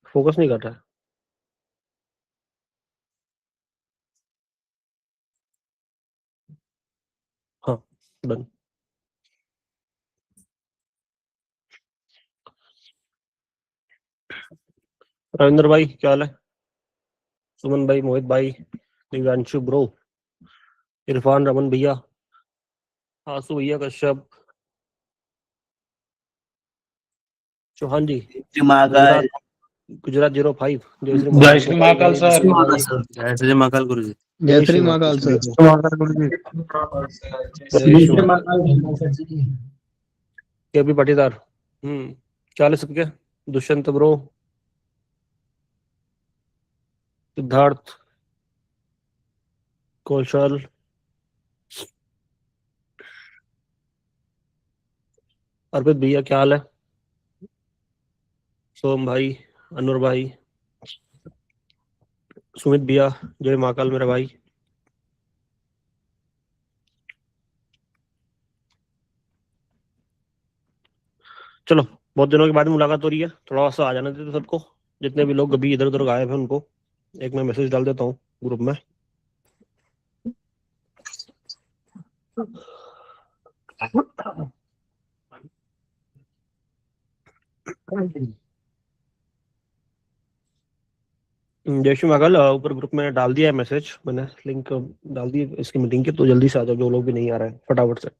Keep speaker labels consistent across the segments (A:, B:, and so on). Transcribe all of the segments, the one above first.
A: Focus नहीं कर रहा है। हाँ, डन। रविंद्र भाई क्या हाल है? सुमन भाई, मोहित भाई, दिव्यांशु ब्रो, इरफान, रमन भैया, आसू भैया, कश्यप, चौहान जी,
B: श्री महाकाल।
A: गुजरात 05, जय श्री
C: जय
A: महाकाल।
C: श्री महाकाल सर।
B: जय श्री महाकाल गुरु जी।
D: जय श्री महाकाल सर।
A: जय श्री महाकाल।
C: महाकाल।
A: के पी पाटीदार। क्या हाल है सबके? दुष्यंत ब्रो, सिद्धार्थ, कौशल, अर्पित भैया क्या हाल है? सोम भाई, अनूर भाई, सुमित भैया, जय महाकाल मेरे भाई। चलो, बहुत दिनों के बाद मुलाकात हो रही है, थोड़ा सा आ जाने देते सबको। जितने भी लोग अभी इधर उधर गायब हैं उनको एक मैं मैसेज डाल देता हूँ ग्रुप में। जय श्री महाकाल, ऊपर ग्रुप में डाल दिया है मैसेज मैंने, लिंक डाल दी इसकी मीटिंग की, तो जल्दी से आ जाओ जो लोग भी नहीं आ रहे हैं फटाफट से।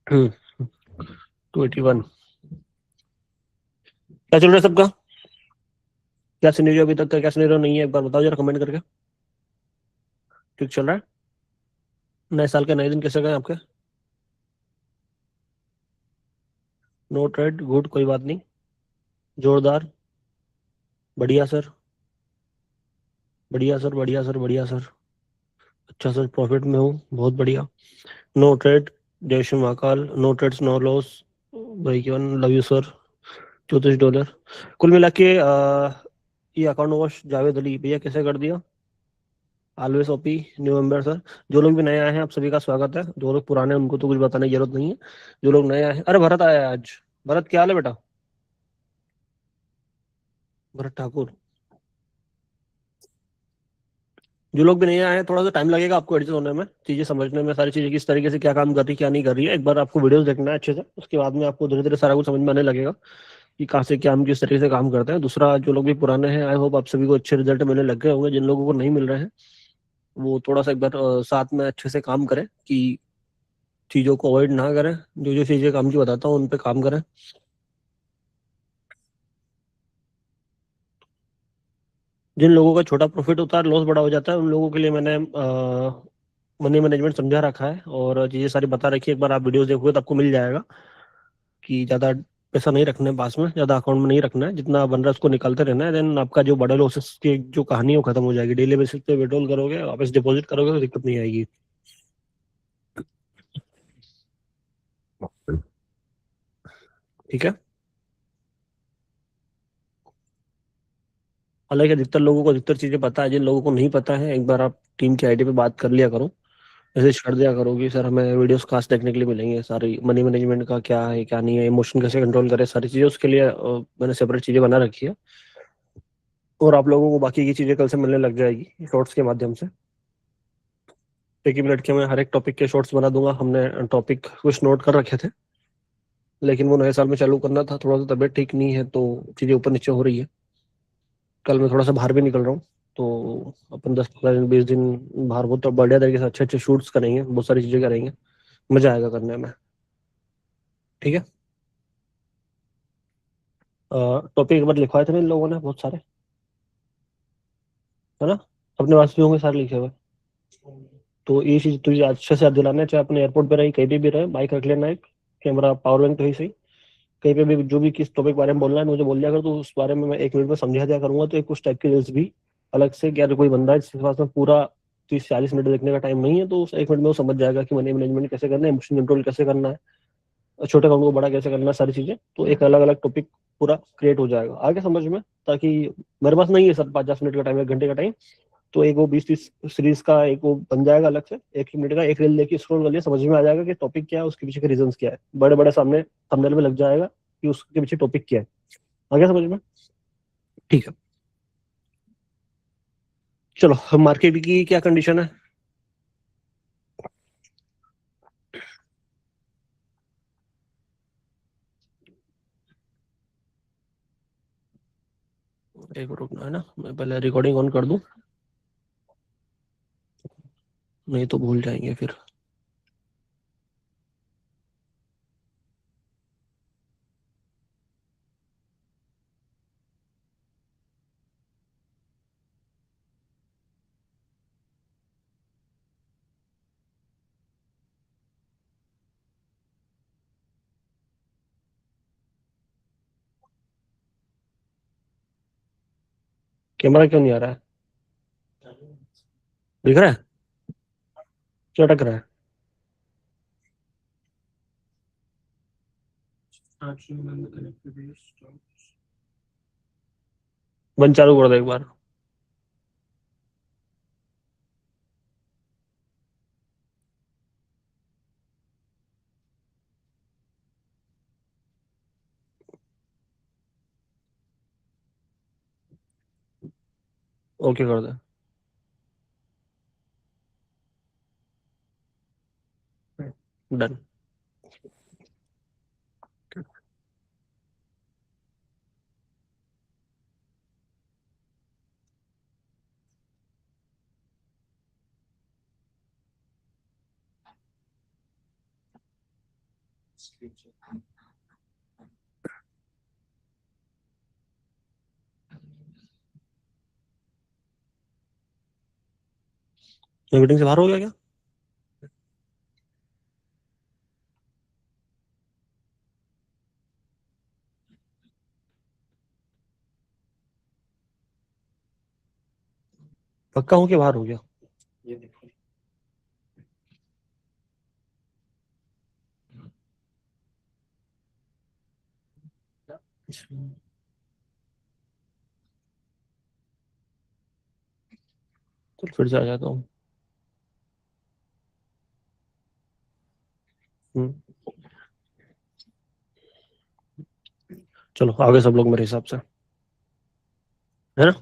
A: हम्म 281 क्या चल रहा है सबका? क्या सिनेरियो अभी तक का, क्या सिनेरियो नहीं है, एक बार बताओ जरा कमेंट करके। ठीक चल रहा है? नए साल के नए दिन कैसे गए आपके? नो ट्रेड, गुड, कोई बात नहीं, जोरदार, बढ़िया सर, बढ़िया सर, बढ़िया सर, बढ़िया सर, अच्छा सर, प्रॉफिट में हूँ, बहुत बढ़िया। नो ट्रेड, जय Shri Mahakal, no trades no loss, भाई केवन, लव यू सर, $34। कुल मिला के ये अकाउंट वॉश जावेद अली भैया कैसे कर दिया? Always OP, new member sir. जो लोग भी नए आए हैं आप सभी का स्वागत है, जो लोग पुराने हैं उनको तो कुछ बताने की जरूरत नहीं है। जो लोग नए आए हैं, अरे भरत आया है आज। भरत क्या हाल है बेटा? भरत ठाकुर। जो लोग भी नहीं आए हैं, थोड़ा सा टाइम लगेगा आपको एडजस्ट होने में, चीजें समझने में, सारी चीजें किस तरीके से क्या काम कर रही है क्या नहीं कर रही है। एक बार आपको वीडियोस देखना है अच्छे से, उसके बाद में आपको धीरे धीरे सारा कुछ समझ में आने लगेगा कि कहाँ से क्या हम किस तरीके से काम करते हैं। दूसरा, जो लोग भी पुराने हैं, आई होप आप सभी को अच्छे रिजल्ट मिलने लग गए होंगे। जिन लोगों को नहीं मिल रहे हैं वो थोड़ा सा एक बार साथ में अच्छे से काम करें, कि चीज़ों को अवॉइड ना करें, जो जो चीज़ें काम की बताता हूँ उन पे काम करें। जिन लोगों का छोटा प्रॉफिट होता है, लॉस बड़ा हो जाता है, उन लोगों के लिए मैंने मनी मैनेजमेंट समझा रखा है और चीज़ें सारी बता रखी है। एक बार आप वीडियोस देखोगे तो आपको मिल जाएगा कि ज़्यादा पैसा नहीं रखना है पास में, ज़्यादा अकाउंट में नहीं रखना है, जितना बन रहा है उसको निकालते रहना है। देन आपका जो बड़े लॉसेस की जो कहानी है वो खत्म हो जाएगी। डेली बेसिस पे विड्रॉल करोगे, वापस डिपॉजिट करोगे तो दिक्कत नहीं आएगी। ठीक है? हालांकि अधिकतर लोगों को अधिकतर चीज़ें पता है, जिन लोगों को नहीं पता है एक बार आप टीम की आईडी पे बात कर लिया करो, मैसेज कर दिया करो कि सर हमें वीडियोस खास देखने के लिए मिलेंगे, सारी मनी मैनेजमेंट का क्या है क्या नहीं है, इमोशन कैसे कंट्रोल करें, सारी चीज़ें उसके लिए मैंने सेपरेट चीज़ें बना रखी है। और आप लोगों को बाकी की चीज़ें कल से मिलने लग जाएगी शॉर्ट्स के माध्यम से। एक ही मिनट के मैं हर एक टॉपिक के शॉर्ट्स बना दूंगा। हमने टॉपिक कुछ नोट कर रखे थे, लेकिन वो नए साल में चालू करना था, थोड़ा सा तबीयत ठीक नहीं है तो चीज़ें ऊपर नीचे हो रही है। कल मैं थोड़ा सा बाहर भी निकल रहा हूँ, तो अपन 10-15 दिन 20 दिन बाहर, बहुत बढ़िया तरीके से अच्छे अच्छे शूट्स करेंगे, बहुत सारी चीज़ें करेंगे, मजा आएगा करने में। ठीक है? टॉपिक एक बार लिखवाए थे ना इन लोगों ने बहुत सारे, है ना? अपने पास भी होंगे सारे लिखे हुए। तो ये चीज तुझे अच्छे से याद दिलाना है, चाहे अपने एयरपोर्ट पे रही, कहीं पे भी रहे, बाइक रख लेना, एक कैमरा, पावर बैंक तो ही सही, कहीं पे भी जो भी किस टॉपिक के बारे में बोलना है मुझे बोल दिया कर, तो उस बारे में मैं 1 मिनट में समझा दिया करूंगा। तो एक उस टाइप की रील्स भी अलग से, कि अगर कोई बंदा है जिसके पास में पूरा 30-40 मिनट देखने का टाइम नहीं है, तो उस 1 मिनट में वो समझ जाएगा कि मनी मैनेजमेंट कैसे करना है, इमोशन कंट्रोल कैसे करना है, छोटे अकाउंट को बड़ा कैसे करना, सारी चीजें, तो एक अलग अलग टॉपिक पूरा क्रिएट हो जाएगा आगे समझ में। ताकि मेरे पास नहीं है सर 50 मिनट का टाइम, 1 घंटे का टाइम, तो एक वो 20-30 सीरीज का एक वो बन जाएगा अलग से, 1 मिनट का एक रील देखी, स्क्रॉल कर लिया, समझ में आ जाएगा कि टॉपिक क्या है, उसके पीछे के रीजन क्या है, बड़े बड़े सामने थंबनेल में लग जाएगा कि उसके पीछे टॉपिक क्या है। आगे समझ में। ठीक है, चलो हम मार्केट की क्या कंडीशन है। एक मिनट रुकना है ना, मैं पहले रिकॉर्डिंग ऑन कर दूं, नहीं तो भूल जाएंगे फिर। कैमरा क्यों नहीं आ रहा है, दिख रहा है, क्या अटक रहा है। बंद चालू कर दो एक बार। ओके कर दे, डन। मीटिंग से बाहर हो गया क्या। पक्का हूँ कि बाहर हो गया। तो फिर से आ जाता हूँ। हम्म, चलो आगे सब लोग मेरे हिसाब से, है ना।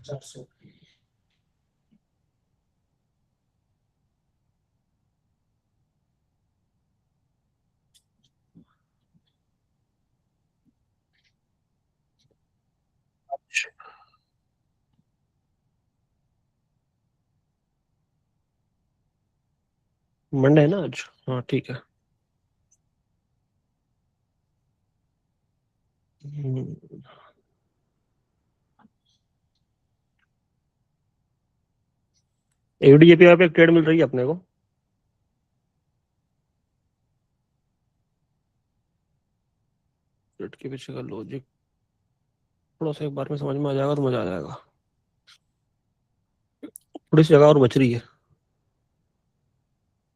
A: मंडे है ना आज, हाँ ठीक है। एडीजेपी पे एक ट्रेड मिल रही है अपने को, ट्रेड के पीछे का लॉजिक थोड़ा सा एक बार में समझ में आ जाएगा तो मजा आ जाएगा। थोड़ी सी जगह और बच रही है।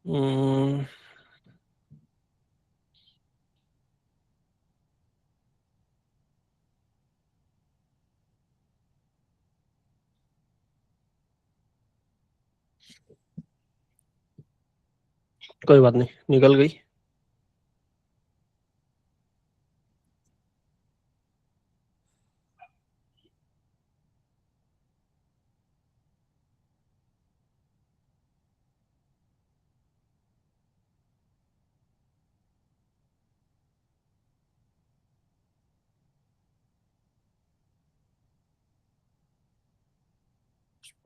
A: हम्म, कोई बात नहीं, निकल गई।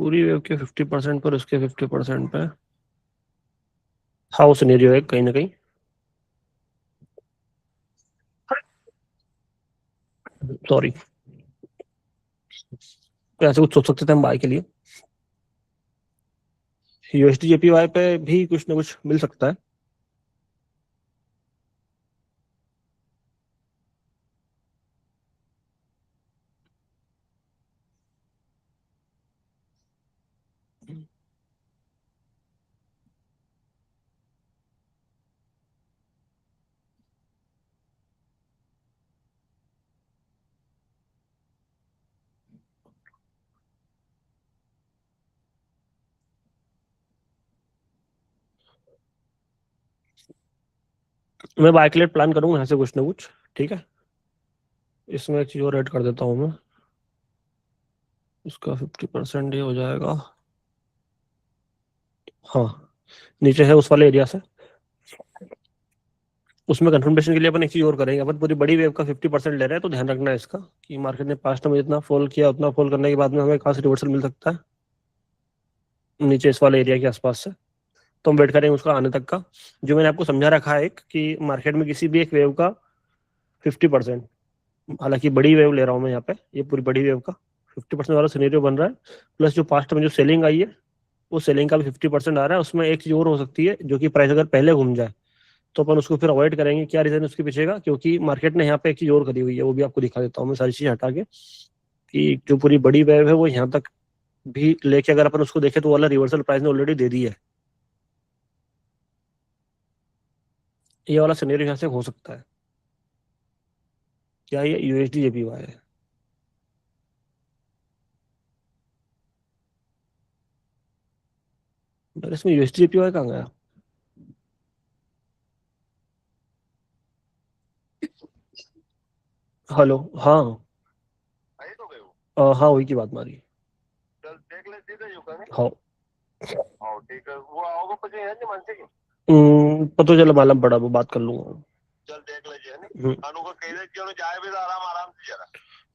A: पूरी वेव के 50% पर, उसके 50% पे हाउ सिनेरियो है कहीं ना कहीं। सॉरी, ऐसे कुछ सोच सकते थे हम बाय के लिए। यूएसडी जेपीवाई पे भी कुछ ना कुछ मिल सकता है। मैं बाइकलेट प्लान करूंगा यहाँ से कुछ ना कुछ, ठीक है। इसमें एक चीज और ऐड कर देता हूँ मैं, इसका 50% ये हो जाएगा। हाँ, नीचे है उस वाले एरिया से। उसमें कंफर्मेशन के लिए अपन एक चीज और करेंगे, अपन पूरी बड़ी वेव का 50% ले रहे हैं, तो ध्यान रखना है इसका कि मार्केट ने पास्ट में जितना फॉल किया उतना फॉल करने के बाद में हमें कहाँ से रिवर्सल मिल सकता है, नीचे इस वाले एरिया के आसपास से। तो हम वेट करेंगे उसका आने तक का। जो मैंने आपको समझा रखा है एक, कि मार्केट में किसी भी एक वेव का 50%, हालांकि बड़ी वेव ले रहा हूँ मैं यहाँ पे, ये पूरी बड़ी वेव का 50% वाला सिनेरियो बन रहा है, प्लस जो पास्ट में जो सेलिंग आई है वो सेलिंग का भी 50% आ रहा है। उसमें एक चीज और हो सकती है, जो कि प्राइस अगर पहले घूम जाए तो अपन उसको फिर अवॉइड करेंगे। क्या रीजन है उसके पीछे का, क्योंकि मार्केट ने यहाँ पे एक चीज और करी हुई है, वो भी आपको दिखा देता हूँ मैं सारी चीज हटा के, कि जो पूरी बड़ी वेव है वो यहाँ तक भी लेके अगर अपन उसको देखें तो वो वाला रिवर्सल प्राइस ने ऑलरेडी दे दी है। ये वाला सिनेरियो यहाँ से हो सकता है। क्या ये यूएसडी जेपीवाई है? पर इसमें यूएसडी जेपीवाई कहाँ गया? हेलो, हाँ। हाँ, वही की बात मारी। हाँ। पता चला मालूम पड़ा, वो बात कर लूंगा।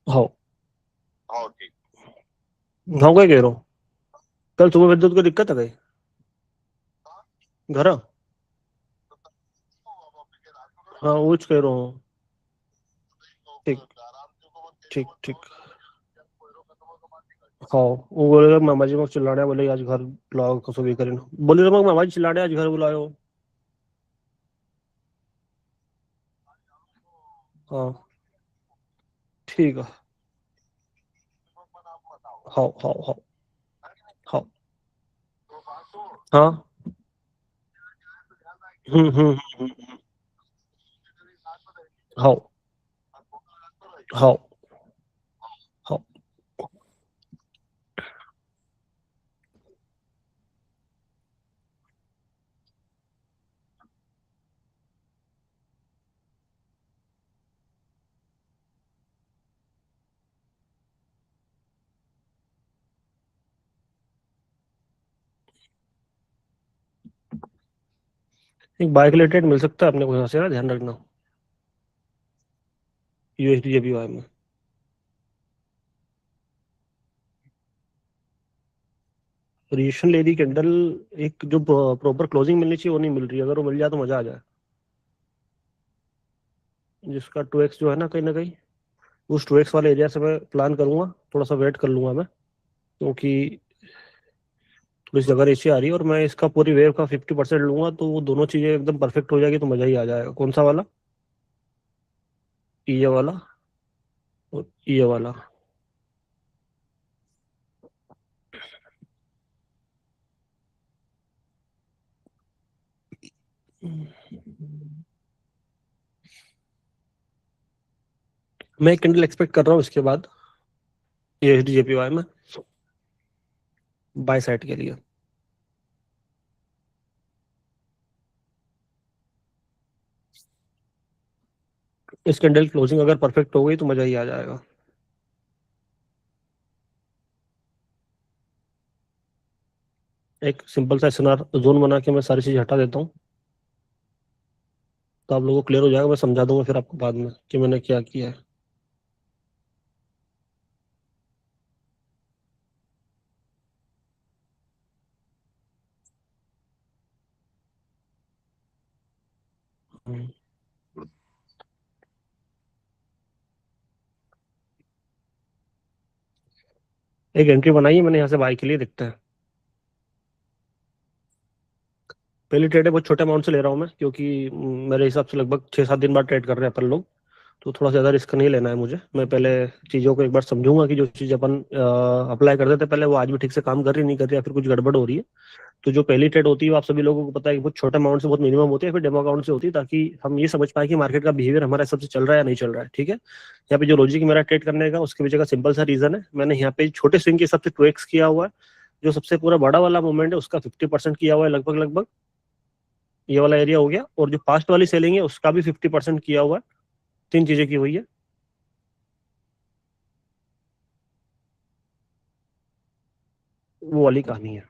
A: हाँ। हाँ, क्या कह रहा हूँ, कल सुबह विद्युत को दिक्कत है गई घर। हाँ, वो कह रहा हूँ। ठीक, ठीक, ठीक। हाँ, वो बोलेगा मामा जी को चिल्लाने, बोले आज घर बुलाओ, कसो भी करें। बोले तो मामा जी चिल्लाने आज घर बुलाओ। हाँ, ठीक है। हाँ, हाँ, हाँ, हाँ, हाँ। हम्म, हम्म, हाँ, हाँ, हाँ। एक बाइक रिलेटेड मिल सकता है अपने को यहाँ से ना, ध्यान रखना, यूएसडी जेपीवाई में। रिएक्शन ले रही कैंडल, एक जो प्रॉपर क्लोजिंग मिलनी चाहिए वो नहीं मिल रही, अगर वो मिल जाए तो मजा आ जाए। जिसका 2x जो है ना कहीं उस 2x वाले एरिया से मैं प्लान करूंगा, थोड़ा सा वेट कर लूंगा मैं, क्योंकि थोड़ी सी जगह नीचे आ रही है और मैं इसका पूरी वेव का 50% लूंगा, तो वो दोनों चीजें एकदम परफेक्ट हो जाएगी, तो मजा ही आ जाएगा। कौन सा वाला? ये वाला और ये वाला। मैं एक कैंडल एक्सपेक्ट कर रहा हूँ इसके बाद ये एचडीजेपीवाई में, बाय साइड के लिए। इस कैंडल क्लोजिंग अगर परफेक्ट हो गई तो मजा ही आ जाएगा। एक सिंपल सा एसएनआर जोन बना के मैं सारी चीज हटा देता हूँ, तो आप लोगों को क्लियर हो जाएगा। मैं समझा दूंगा फिर आपको बाद में कि मैंने क्या किया है। हम्म। एक एंट्री बनाई है मैंने यहाँ से बाई के लिए, दिखता है। पहली ट्रेड है, बहुत छोटे अमाउंट से ले रहा हूँ मैं, क्योंकि मेरे हिसाब से लगभग 6-7 दिन बाद ट्रेड कर रहे हैं अपन लोग, तो थोड़ा ज़्यादा रिस्क नहीं लेना है मुझे। मैं पहले चीज़ों को एक बार समझूंगा कि जो चीज़ अपन अप्लाई करते थे पहले वो आज भी ठीक से काम कर रही नहीं कर रही, या फिर कुछ गड़बड़ हो रही है। तो जो पहली ट्रेड होती है वो आप सभी लोगों को पता है कि बहुत छोटे अमाउंट से बहुत मिनिमम होती है, फिर डेमो अकाउंट से होती है, ताकि हम ये समझ पाए कि मार्केट का बिहेवियर हमारे हिसाब से चल रहा है या नहीं चल रहा है, ठीक है। यहाँ पे जो लॉजिक मेरा ट्रेड करने का, उसके पीछे का सिंपल सा रीजन है, मैंने यहाँ पे छोटे स्विंग के हिसाब से 2x किया हुआ है। जो सबसे पूरा बड़ा वाला मूवमेंट है उसका 50% किया हुआ है लगभग लगभग। ये वाला एरिया हो गया, और जो पास्ट वाली सेलिंग है उसका भी 50% किया हुआ है। 3 चीजें की हुई है। वो वाली कहानी है।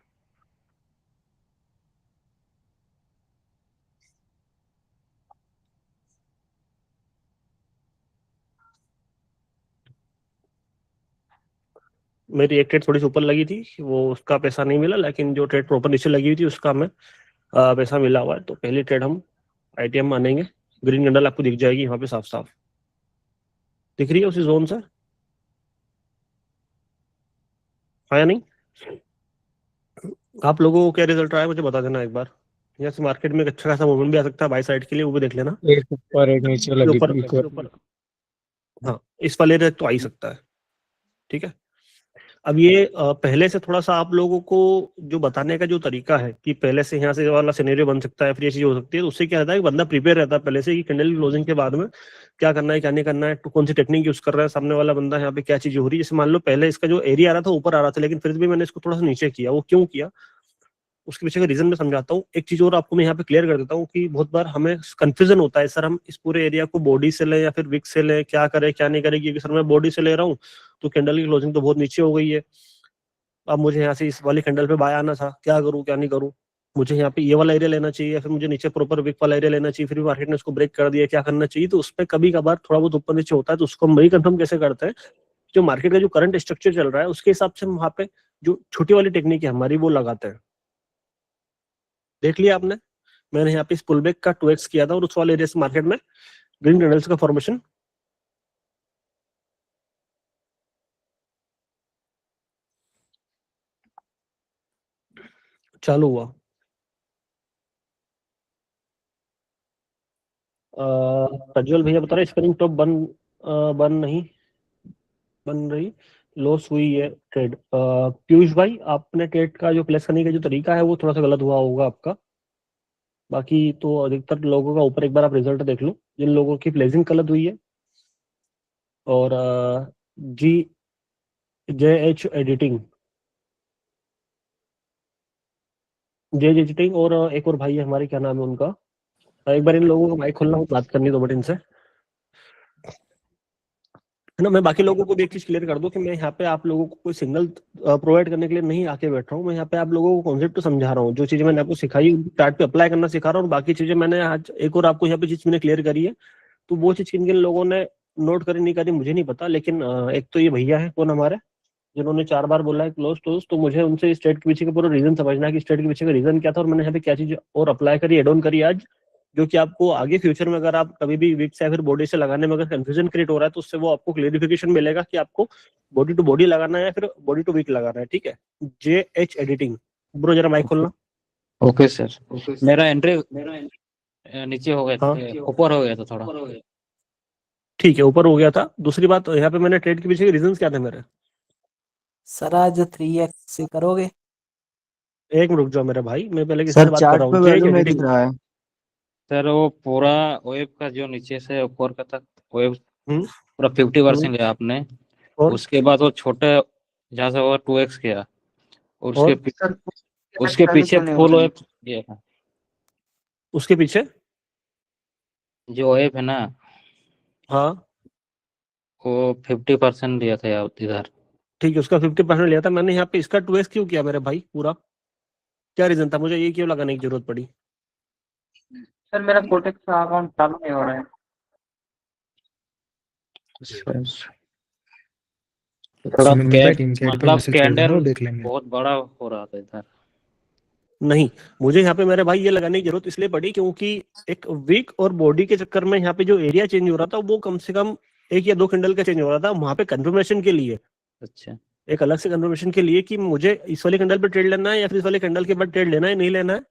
A: मेरी एक ट्रेड थोड़ी सी ऊपर लगी थी, वो उसका पैसा नहीं मिला, लेकिन जो ट्रेड प्रॉपर नीचे लगी हुई थी उसका हमें पैसा मिला हुआ है। तो पहली ट्रेड हम आईटीएम मानेंगे। ग्रीन कैंडल आपको दिख जाएगी यहाँ पे साफ साफ, दिख रही है उसी जोन से, हाँ या नहीं? आप लोगों को क्या रिजल्ट आया मुझे बता देना एक बार। यहाँ से मार्केट में एक अच्छा खासा मूवमेंट भी आ सकता है बाई साइड के लिए, वो भी देख लेना।
C: एक ऊपर एक नीचे लगी
A: ऊपर
C: ऊपर।
A: ऊपर, हाँ इस वाले रेट तो आ ही सकता है। ठीक है, अब ये पहले से थोड़ा सा आप लोगों को जो बताने का जो तरीका है कि पहले से यहाँ से वाला सिनेरियो बन सकता है, फिर ये चीज हो सकती है, तो उससे क्या रहता है कि बंदा प्रिपेयर रहता है पहले से कि कैंडल की क्लोजिंग के बाद में क्या करना है क्या नहीं करना है, तो कौन सी टेक्निक यूज कर रहा है सामने वाला बंदा, यहाँ पे क्या चीज हो रही है। जैसे मान लो पहले इसका जो एरिया आ रहा था ऊपर आ रहा था, लेकिन फिर भी मैंने इसको थोड़ा सा नीचे किया। वो क्यों किया, उसके पीछे का रीजन मैं समझाता हूँ। एक चीज और आपको मैं यहाँ पे क्लियर कर देता हूँ कि बहुत बार हमें कंफ्यूजन होता है, सर हम इस पूरे एरिया को बॉडी से लें या फिर विक से लें, क्या करें क्या नहीं करें, क्योंकि सर मैं बॉडी से ले रहा हूँ तो कैंडल की क्लोजिंग तो बहुत नीचे हो गई है। अब मुझे यहाँ से इस वाली कैंडल पे बाय आना था, क्या करूँ क्या नहीं करूँ, मुझे यहाँ पे ये वाला एरिया लेना चाहिए या फिर मुझे नीचे प्रॉपर विक वाला एरिया लेना चाहिए, फिर भी मार्केट ने उसको ब्रेक कर दिया, क्या करना चाहिए। तो उसमें कभी कभार थोड़ा बहुत ऊपर नीचे होता है, तो उसको हम रिकन्फर्म कैसे करते हैं, जो मार्केट का जो करंट स्ट्रक्चर चल रहा है उसके हिसाब से हम वहाँ पे जो छोटी वाली टेक्निक है हमारी वो लगाते हैं। देख लिया आपने, मैंने यहाँ पे इस पुल बैक का 2x किया था और उस वाले एरिया से मार्केट में ग्रीन कैंडल्स का फॉर्मेशन चालू हुआ। प्रज्वल भैया बता रहे स्पिनिंग टॉप बन नहीं बन रही, लॉस हुई है ट्रेड। पीयूष भाई आपने ट्रेड का जो प्लेस करने का जो तरीका है वो थोड़ा सा गलत हुआ होगा आपका। बाकी तो अधिकतर लोगों का ऊपर एक बार आप रिजल्ट देख लो जिन लोगों की प्लेसिंग गलत हुई है। और G J H editing, J H editing, और एक और भाई है हमारे, क्या नाम है उनका, एक बार इन लोगों का माइक खोलना, बात करनी 2 मिनट इनसे, है ना। मैं बाकी लोगों को भी एक चीज क्लियर कर दूं कि मैं यहाँ पे आप लोगों को कोई सिग्नल प्रोवाइड करने के लिए नहीं आके बैठ रहा हूँ। मैं यहाँ पे आप लोगों को कॉन्सेप्ट तो समझा रहा हूँ, जो चीजें मैंने आपको सिखाई चार्ट पे अप्लाई करना सिखा रहा हूँ। बाकी चीजें मैंने आज एक और आपको यहाँ पे चीज मैंने क्लियर करी है, तो वो चीज किन किन लोगों ने नोट करी नहीं करी मुझे नहीं पता, लेकिन एक तो ये भैया है कौन हमारे, जिन्होंने 4 बार बोला है क्लोज क्लोज, तो मुझे उनसे स्टेट के पीछे का पूरा रीजन समझना है कि स्टेट के पीछे का रीजन क्या था, और मैंने यहाँ पे क्या चीज और अप्लाई करी, एड ऑन करी आज, जो कि आपको आगे फ्यूचर में अगर आप कभी भी विक्स या फिर बॉडी से लगाने में अगर कंफ्यूजन क्रिएट हो रहा है तो उससे वो आपको क्लेरिफिकेशन मिलेगा कि आपको बॉडी टू बॉडी लगाना है या फिर बॉडी टू वीक लगाना है। ठीक है, जे एच एडिटिंग, ब्रो जरा माइक खोलना।
C: ओके सर, मेरा एंट्री नीचे हो गया,
A: हाँ
C: ऊपर हो गया था थोड़ा।
A: ठीक है, ऊपर हो गया था। दूसरी बात यहाँ पे मैंने ट्रेड के पीछे के रीजन क्या थे मेरे,
D: सर आज 3x से करोगे?
A: एक मिनट रुक जाओ मेरे भाई, मैं पहले किसी
E: सर
A: से बात कर
E: चार्ट
A: रहा
E: पे
A: हूँ। जे एच
E: वैल्यू नहीं दिख
A: एडिटिंग,
E: रहा है।
C: सर वो पूरा वेब का जो नीचे से ऊपर का तक वेब
A: हम्म,
C: पूरा 50% लिया आपने,
A: और
C: उसके बाद वो छोटे जहाँ से वो 2x किया, और उसके
A: और
E: सर
C: उसके
E: पहले
C: पीछे
E: क्यों नहीं
C: फुल
E: उठी?
C: वेब दिया था।
A: उसके पीछे,
C: जो वेब है ना,
A: हाँ
C: वो 50% दिया था यार इधर।
A: ठीक है, उसका 50% लिया था मैंने। यहाँ पे इसका 2x क्यों किया मेरे भाई, पूरा क्या रीजन था, मुझे ये क्यों लगाने की जरूरत पड़ी?
E: सर मेरा कोटेक्स का अकाउंट चालू नहीं हो रहा है।
C: थोड़ा मतलब
F: मैसेज कर
C: कैंडल
F: देना, देख लेंगे।
C: बहुत बड़ा हो रहा था इधर।
A: नहीं, मुझे यहाँ पे मेरे भाई ये लगाने की जरूरत इसलिए पड़ी क्योंकि एक वीक और बॉडी के चक्कर में यहाँ पे जो एरिया चेंज हो रहा था वो कम से कम 1 या 2 कैंडल का चेंज हो रहा था, वहां पे कंफर्मेशन के लिए,
C: अच्छा,
A: एक अलग से कंफर्मेशन के लिए कि मुझे इस वाले कैंडल पे ट्रेड लेना है या फिर इस वाले कैंडल के बाद ट्रेड लेना है नहीं लेना है,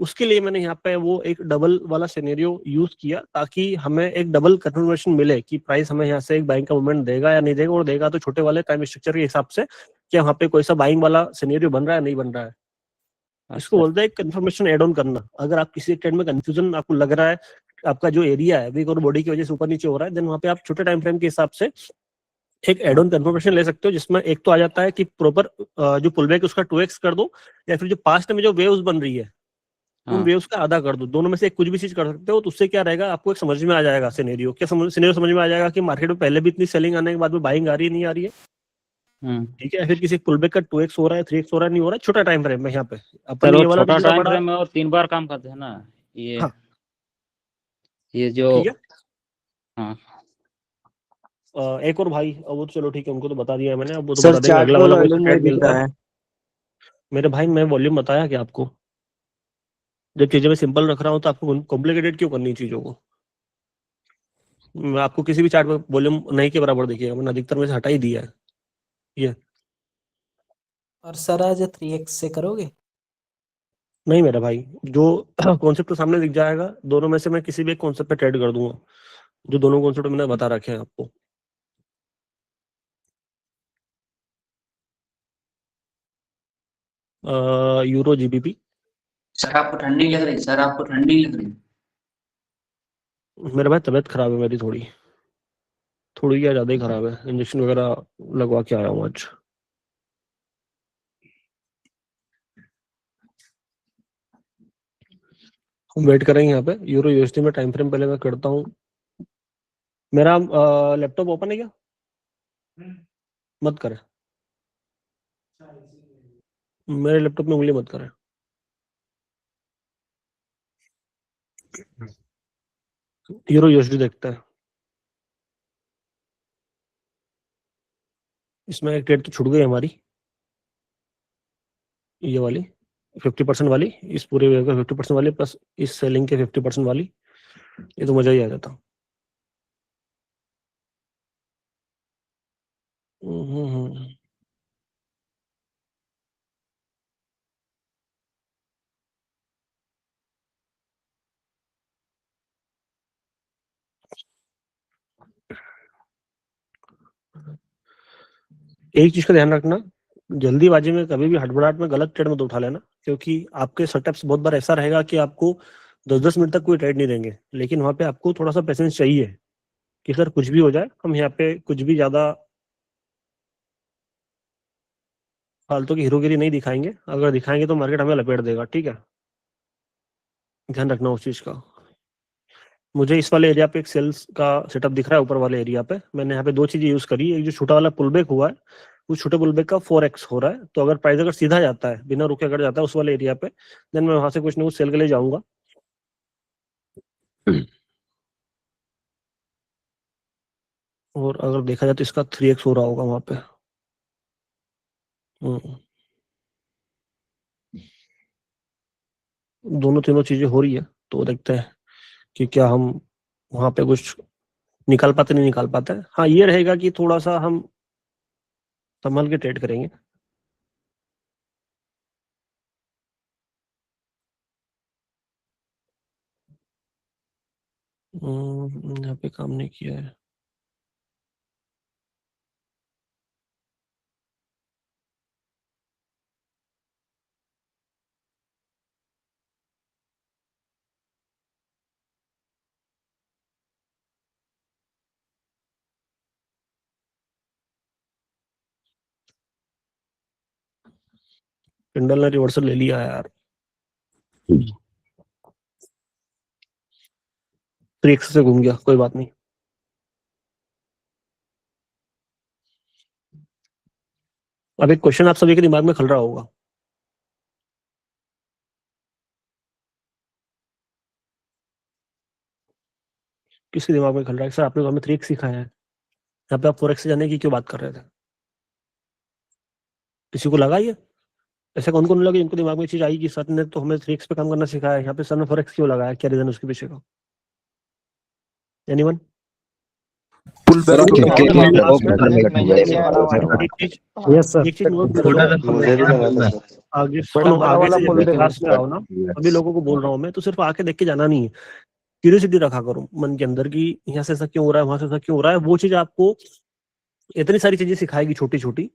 A: उसके लिए मैंने यहाँ पे वो एक डबल वाला सिनेरियो यूज किया ताकि हमें एक डबल कंफर्मेशन मिले कि प्राइस हमें यहाँ से एक बाइंग का मूवमेंट देगा या नहीं देगा, और देगा तो छोटे वाले टाइम स्ट्रक्चर के हिसाब से कि वहाँ पे कोई सा बाइंग वाला सिनेरियो बन रहा है नहीं बन रहा है। इसको
C: अच्छा,
A: बोलते हैं कंफर्मेशन एड ऑन करना। अगर आप किसी ट्रेड में कंफ्यूजन आपको लग रहा है, आपका जो एरिया है वीक और बॉडी की वजह से ऊपर नीचे हो रहा है, देन वहाँ पे आप छोटे टाइम फ्रेम के हिसाब से एक एड ऑन कंफर्मेशन ले सकते हो, जिसमें एक तो आ जाता है कि प्रॉपर जो पुल बैक उसका 2x कर दो, या फिर जो पास्ट में जो वेव्स बन रही है उन
C: हाँ
A: वेव्स का आधा कर दो, दोनों में से एक कुछ भी चीज कर सकते हो, तो उससे क्या रहेगा, आपको एक समझ में आ जाएगा सिनेरियो, क्या सिनेरियो समझ में आ जाएगा कि मार्केट में पहले भी इतनी सेलिंग आने के बाद में बाइंग आ रही है नहीं आ रही है, ठीक है, फिर किसी पुलबैक का 2x हो रहा है, 3x हो रहा है, नहीं हो रहा है, छोटा टाइम फ्रेम है यहाँ पे अपन
C: सर
A: ने
C: वो
A: ये वाला
C: छोटा
A: दूसरा
C: टाइम
A: बड़ा,
C: फ्रेम में और 3 बार काम करते हैं ना ये
A: हाँ
C: ये जो
A: ठीक है।
C: हाँ
A: एक और भाई, वो तो चलो ठीक है, उनको तो बता दिया है मैंने, अब वो तो
F: सर
A: बता देंगे
F: चार्ट
A: अगला
F: में
A: वाला कोई
F: वॉल्यूम नहीं
A: ट्रेड
F: दिख
A: मिलता
F: रहा
A: है।
F: है।
A: मेरे भाई मैं वॉल्यूम बताया कि आपको, जब चीजें मैं सिंपल रख रहा हूँ तो आपको कॉम्प्लिकेटेड क्यों करनी है चीजों को। मैं आपको किसी भी चार्ट में वॉल्यूम नहीं के बराबर देखिएगा, मैंने अधिकतर में से हटा ही दिया है ये।
D: और सर आज 3x से करोगे?
A: नहीं मेरा भाई, जो कॉन्सेप्ट सामने दिख जाएगा, दोनों में से मैं किसी भी एक कॉन्सेप्ट पे ट्रेड कर दूंगा, जो दोनों कॉन्सेप्ट मैंने बता रखे हैं आपको। Euro GBP.
B: सर आपको ठंडी लग रही, सर आपको ठंडी लग रही।
A: मेरे भाई तबीयत खराब है मेरी, थोड़ी थोड़ी क्या ज्यादा ही खराब है, इंजेक्शन वगैरह लगवा के आया हूँ आज। हम वेट करेंगे यहाँ पे, यूरो यूएसडी में टाइम फ्रेम पहले मैं करता हूँ। मेरा लैपटॉप ओपन है क्या? मत करे, मेरे लैपटॉप में उंगली मत करे। यूरो यूएसडी देखता है, इसमें एक ट्रेड तो छूट गई हमारी, ये वाली 50% वाली, इस पूरे वेव का 50% वाली प्लस इस सेलिंग के 50% वाली, ये तो मजा ही आ जाता। हम्म। एक चीज का ध्यान रखना, जल्दीबाजी में कभी भी हड़बड़ाहट में गलत ट्रेड मत उठा लेना, क्योंकि आपके सेटअप्स बहुत बार ऐसा रहेगा कि आपको 10-10 मिनट तक कोई ट्रेड नहीं देंगे, लेकिन वहां पे आपको थोड़ा सा पेशेंस चाहिए कि सर कुछ भी हो जाए, हम यहाँ पे कुछ भी ज्यादा फालतू की हीरोगिरी नहीं दिखाएंगे, अगर दिखाएंगे तो मार्केट हमें लपेट देगा, ठीक है, ध्यान रखना उस चीज का। मुझे इस वाले एरिया पे एक सेल्स का सेटअप दिख रहा है, ऊपर वाले एरिया पे मैंने यहाँ पे दो चीजें यूज करी, एक जो छोटा वाला पुलबैक हुआ है, उस छोटे पुलबैक का 4x हो रहा है, तो अगर प्राइस अगर सीधा जाता है बिना रुके अगर जाता है उस वाले एरिया पे, देन मैं वहां से कुछ ना कुछ सेल के लिए जाऊंगा। और अगर देखा जाए तो इसका 3x हो रहा होगा वहां पे। दोनों तीनों चीजें हो रही है, तो देखते हैं कि क्या हम वहां पे कुछ निकाल पाते नहीं निकाल पाते। हाँ ये रहेगा कि थोड़ा सा हम संभल के ट्रेड करेंगे। यहाँ पे काम नहीं किया है। किंडल ने रिवर्सल ले लिया यार, 3x से घूम गया, कोई बात नहीं। अब एक क्वेश्चन आप सभी के दिमाग में खल रहा होगा, किसके दिमाग में खल रहा है, सर आपने तो हमें 3x सिखाया है, यहाँ पे आप 4x से जाने की क्यों बात कर रहे थे? किसी को लगा ये? ऐसा कौन कौन लगे इनको दिमाग में चीज आई कि सर ने तो हमें 3x पे काम करना सिखाया है, यहाँ पे सर ने 4x क्यों लगाया, क्या रीजन उसके पीछे का? एनीवन?
F: पुल बैक
A: एक
D: यस सर।
A: चीज नोट करो, आगे सुनो, आगे से जब क्लास में आओ ना, सभी लोगों को बोल रहा हूँ मैं, तो सिर्फ आके देख के जाना नहीं है, क्यूरियोसिटी रखा करो मन के अंदर कि यहाँ से ऐसा क्यों हो रहा है, वहां से ऐसा क्यों हो रहा है। वो चीज आपको इतनी सारी चीजें सिखाएगी, छोटी छोटी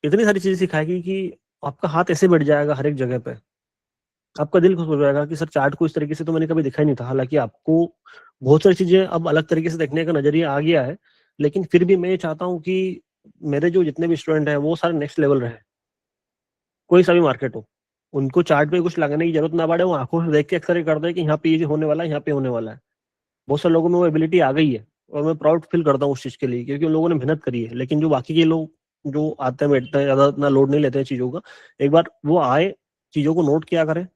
A: इतनी सारी चीजें सिखाएगी कि आपका हाथ ऐसे बैठ जाएगा हर एक जगह पे, आपका दिल खुश हो जाएगा कि सर चार्ट को इस तरीके से तो मैंने कभी दिखा ही नहीं था। हालांकि आपको बहुत सारी चीजें अब अलग तरीके से देखने का नजरिया आ गया है, लेकिन फिर भी मैं ये चाहता हूँ कि मेरे जो जितने भी स्टूडेंट हैं वो सारे नेक्स्ट लेवल रहे, कोई सा भी मार्केट हो, उनको चार्ट पे कुछ लगाने की जरूरत ना पड़े, वो आंखों से देख के अक्सर ये कर दे कि यहाँ पे ये होने वाला है, यहाँ पे होने वाला है। बहुत सारे लोगों में वो एबिलिटी आ गई है और मैं प्राउड फील करता हूँ उस चीज के लिए, क्योंकि उन लोगों ने मेहनत करी है। लेकिन जो बाकी के लोग जो आते हैं बैठते हैं, ज्यादा इतना लोड नहीं लेते हैं चीजों का, एक बार वो आए, चीजों को नोट किया करें।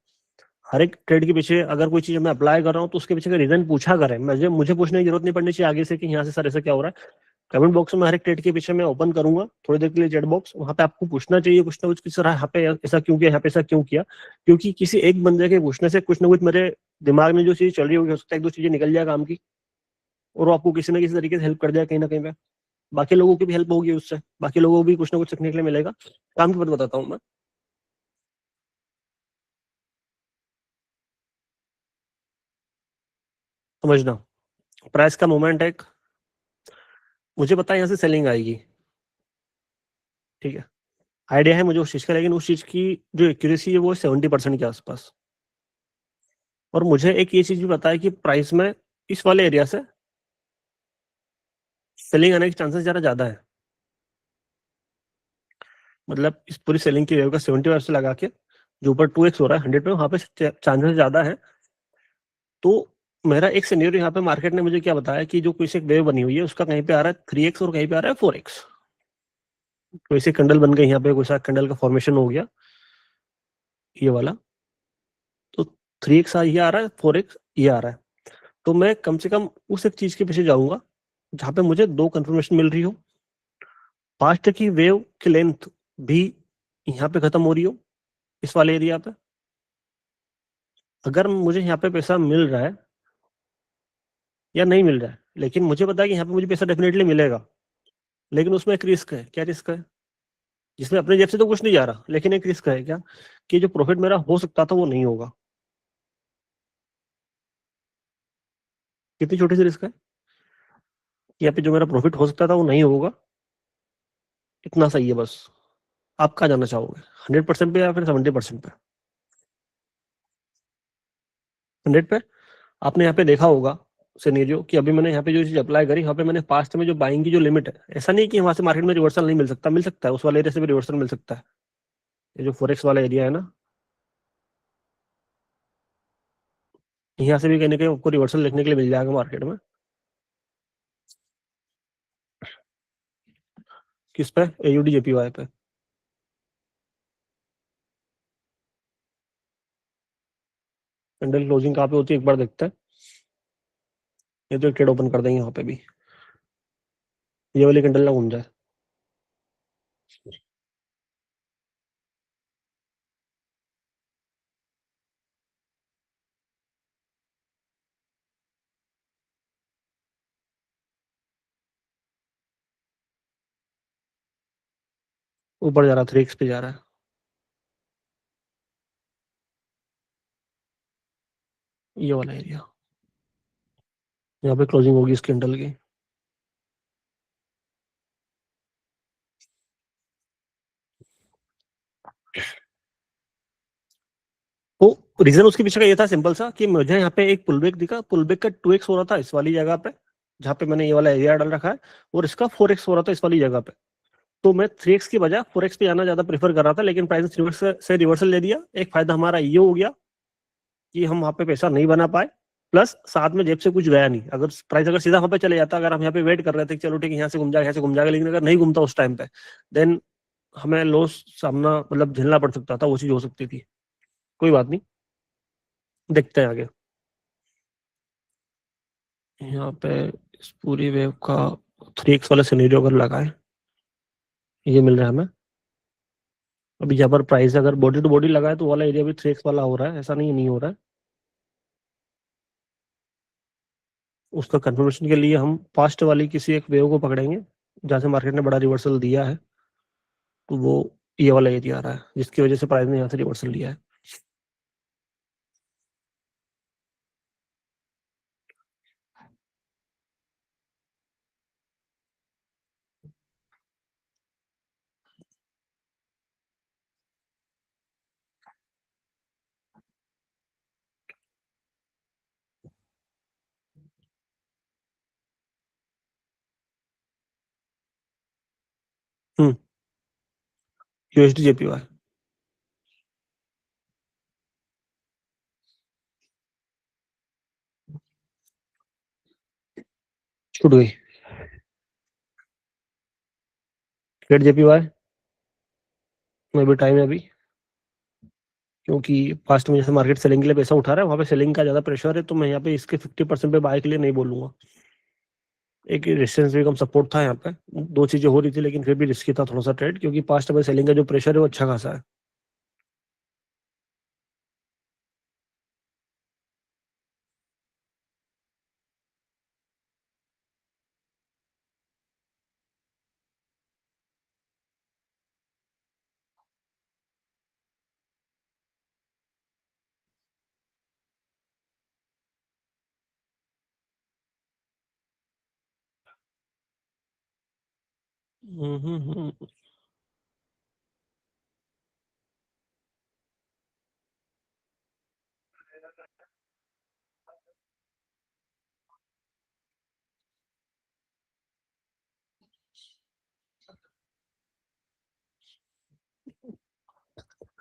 A: हर एक ट्रेड के पीछे अगर कोई चीज मैं अप्लाई कर रहा हूँ तो उसके पीछे का रीजन पूछा करें। मुझे पूछने की जरूरत नहीं पड़नी चाहिए आगे से कि यहाँ से सर ऐसा क्या हो रहा है। कमेंट बॉक्स में हर एक ट्रेड के पीछे मैं ओपन करूंगा थोड़ी देर के लिए चैट बॉक्स, वहां पे आपको पूछना चाहिए कुछ ना कुछ कि सर यहाँ पे ऐसा क्यों किया, यहाँ पे ऐसा क्यों किया। क्योंकि किसी एक बंदे के पूछने से कुछ ना कुछ मेरे दिमाग में जो चीज चल रही होगी, हो सकता है एक दो चीजें निकल जाए काम की, और वो आपको किसी ना किसी तरीके से हेल्प कर जाए कहीं ना कहीं पे। बाकी लोगों की भी हेल्प होगी उससे, बाकी लोगों को भी कुछ ना कुछ सीखने के लिए मिलेगा। काम की बात बताता हूँ मैं। समझना, प्राइस का मूवमेंट है, मुझे पता है यहाँ से सेलिंग आएगी, ठीक है, आइडिया है मुझे उस चीज का, लेकिन उस चीज की जो एक्यूरेसी है वो 70% के आसपास। और मुझे एक ये चीज भी पता है कि प्राइस में इस वाले एरिया से सेलिंग आने के चांसेस जरा ज्यादा है। मतलब इस पूरी सेलिंग की वेव का 70% लगा के जो ऊपर 2x हो रहा है 100 पे, वहां पे चांसेस ज्यादा है। तो मेरा एक सिनेरियो यहाँ पे मार्केट ने मुझे क्या बताया कि जो कोई से एक वेव बनी हुई है उसका कहीं पे आ रहा है 3x और कहीं पे आ रहा है 4x। कोई से कैंडल बन गई यहाँ पे, कोई सा कैंडल का फॉर्मेशन हो गया ये वाला, तो 3x ये आ रहा है, 4x ये आ रहा है। तो मैं कम से कम उस एक चीज के पीछे जाऊंगा जहां पे मुझे दो कंफर्मेशन मिल रही हो, पास्ट की वेव की लेंथ भी यहाँ पे खत्म हो रही हो इस वाले एरिया पे। अगर मुझे यहाँ पे पैसा मिल रहा है या नहीं मिल रहा है, लेकिन मुझे पता है कि यहाँ पे मुझे पैसा डेफिनेटली मिलेगा, लेकिन उसमें एक रिस्क है। क्या रिस्क है? जिसमें अपने जेब से तो कुछ नहीं जा रहा, लेकिन एक रिस्क है क्या, कि जो प्रॉफिट मेरा हो सकता था वो नहीं होगा। कितनी छोटी सी रिस्क है, यहाँ पे जो मेरा प्रॉफिट हो सकता था वो नहीं होगा, इतना सही है बस। आप कहाँ जाना चाहोगे, 100% पे या फिर 70% पे? 100 पे। आपने यहाँ पे देखा होगा सिनेरियो कि अभी मैंने यहाँ पे जो चीज अप्लाई करी, यहाँ पे मैंने पास्ट में जो बाइंग की जो लिमिट है, ऐसा नहीं कि वहां से मार्केट में रिवर्सल नहीं मिल सकता, मिल सकता है, उस वाले एरिया से भी रिवर्सल मिल सकता है। ये जो फोरेक्स वाला एरिया है ना, यहाँ से भी कहीं ना कहीं आपको रिवर्सल देखने के लिए मिल जाएगा मार्केट में। किस पे? AUD JPY पे। कैंडल क्लोजिंग कहाँ पे होती है एक बार देखते हैं। ये तो एक ट्रेड ओपन कर देंगे यहाँ पे भी, ये वाली कैंडल ना घूम जाए। ऊपर जा रहा है, 3x पे जा रहा है, ये वाला एरिया, यहाँ पे क्लोजिंग होगी इस कैंडल की। तो रीजन उसके पीछे का ये था सिंपल सा, कि मुझे यहाँ पे एक पुलबैक दिखा, पुलबैक का 2x हो रहा था इस वाली जगह पे जहाँ पे मैंने ये वाला एरिया डाल रखा है, और इसका 4x हो रहा था इस वाली जगह पे। तो मैं 3x की बजाय 4x पे जाना ज्यादा प्रेफर कर रहा था, लेकिन प्राइस 3x से रिवर्सल ले दिया। एक फायदा हमारा ये हो गया कि हम वहां पे पैसा नहीं बना पाए, प्लस साथ में जेब से कुछ गया नहीं। अगर प्राइस अगर सीधा वहां पे चले जाता, अगर हम यहाँ पे वेट कर रहे थे कि चलो ठीक है यहाँ से घूम जाएगा, यहाँ से घूम जाएगा, लेकिन अगर नहीं घूमता उस टाइम पे, देन हमें लॉस सामना मतलब झेलना पड़ सकता था, वो चीज हो सकती थी। कोई बात नहीं, देखते हैं आगे। यहाँ पे इस पूरी वेव का 3x वाला सिनेरियो अगर लगाए, ये मिल रहा है हमें। अभी यहाँ पर प्राइस अगर बॉडी टू बॉडी लगाए तो वाला एरिया भी 3x वाला हो रहा है, ऐसा नहीं हो रहा है। उसका कंफर्मेशन के लिए हम फास्ट वाली किसी एक वेव को पकड़ेंगे जहाँ से मार्केट ने बड़ा रिवर्सल दिया है, तो वो ये वाला एरिया आ रहा है जिसकी वजह से प्राइस ने यहाँ से रिवर्सल लिया है। USD JPY छूट गई। ट्रेड जेपीवाई में भी टाइम है अभी, क्योंकि पास्ट में जैसे मार्केट सेलिंग के लिए पैसा उठा रहा है, वहां पे सेलिंग का ज्यादा प्रेशर है, तो मैं यहाँ पे इसके 50% पे बाय के लिए नहीं बोलूंगा। एक रेजिस्टेंस भी कम सपोर्ट था यहाँ पे, दो चीजें हो रही थी, लेकिन फिर भी रिस्की था थोड़ा सा ट्रेड, क्योंकि पास्ट में सेलिंग का जो प्रेशर है वो अच्छा खासा है।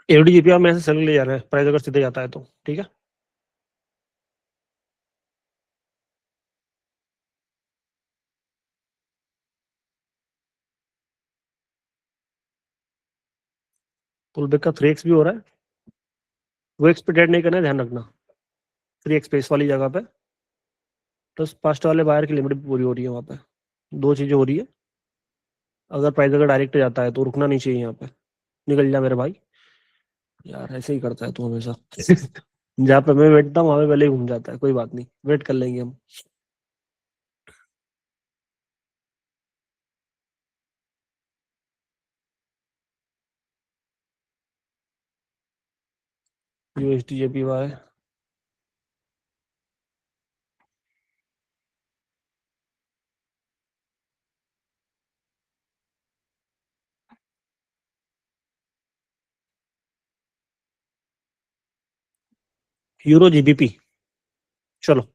A: एफडीजीपीआर में से सेल ले जा रहा है, प्राइस अगर सीधे जाता है तो ठीक है। पुलबैक का 3x भी हो रहा है, वो एक्स पे ट्रेड नहीं करना है, ध्यान रखना। 3x पे इस वाली जगह पे, प्लस पास्ट वाले बायर की लिमिट भी पूरी हो रही है वहां पे। दो चीजें हो रही है। अगर प्राइस अगर डायरेक्ट जाता है तो रुकना नहीं चाहिए यहाँ पे, निकल जा मेरे भाई। यार ऐसे ही करता है तू हमेशा। जहाँ पे मैं बैठता हूँ वहां पे पहले ही घूम जाता है, कोई बात नहीं, वेट कर लेंगे हम। यूएसडी जेपीवाई, यूरो जीबीपी, चलो।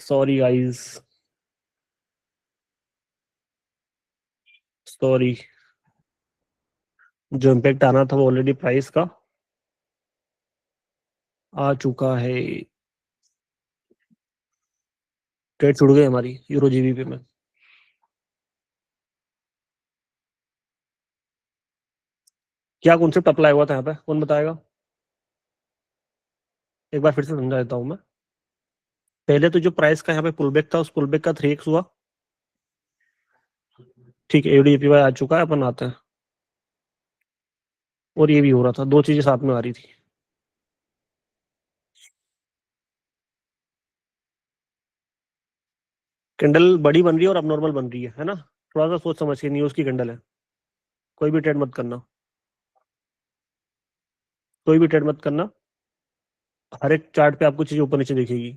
A: Sorry guys, sorry. जो इम्पैक्ट आना था वो ऑलरेडी प्राइस का आ चुका है। ट्रेड छूट गई हमारी यूरो जीबीपी में। क्या कॉन्सेप्ट अप्लाई हुआ था यहाँ पे, कौन बताएगा? एक बार फिर से समझा देता हूँ मैं। पहले तो जो प्राइस का यहाँ पे पुलबैक था, उस पुलबैक का 3x हुआ, ठीक है। एडीपीवाई आ चुका है, अपन आते हैं। और ये भी हो रहा था, दो चीजें साथ में आ रही थी। कैंडल बड़ी बन रही है और अब नॉर्मल बन रही है ना? थोड़ा सा सोच समझ के, न्यूज की कैंडल है, कोई भी ट्रेड मत करना, कोई भी ट्रेड मत करना। हर एक चार्ट पे आपको चीज ऊपर नीचे दिखेगी।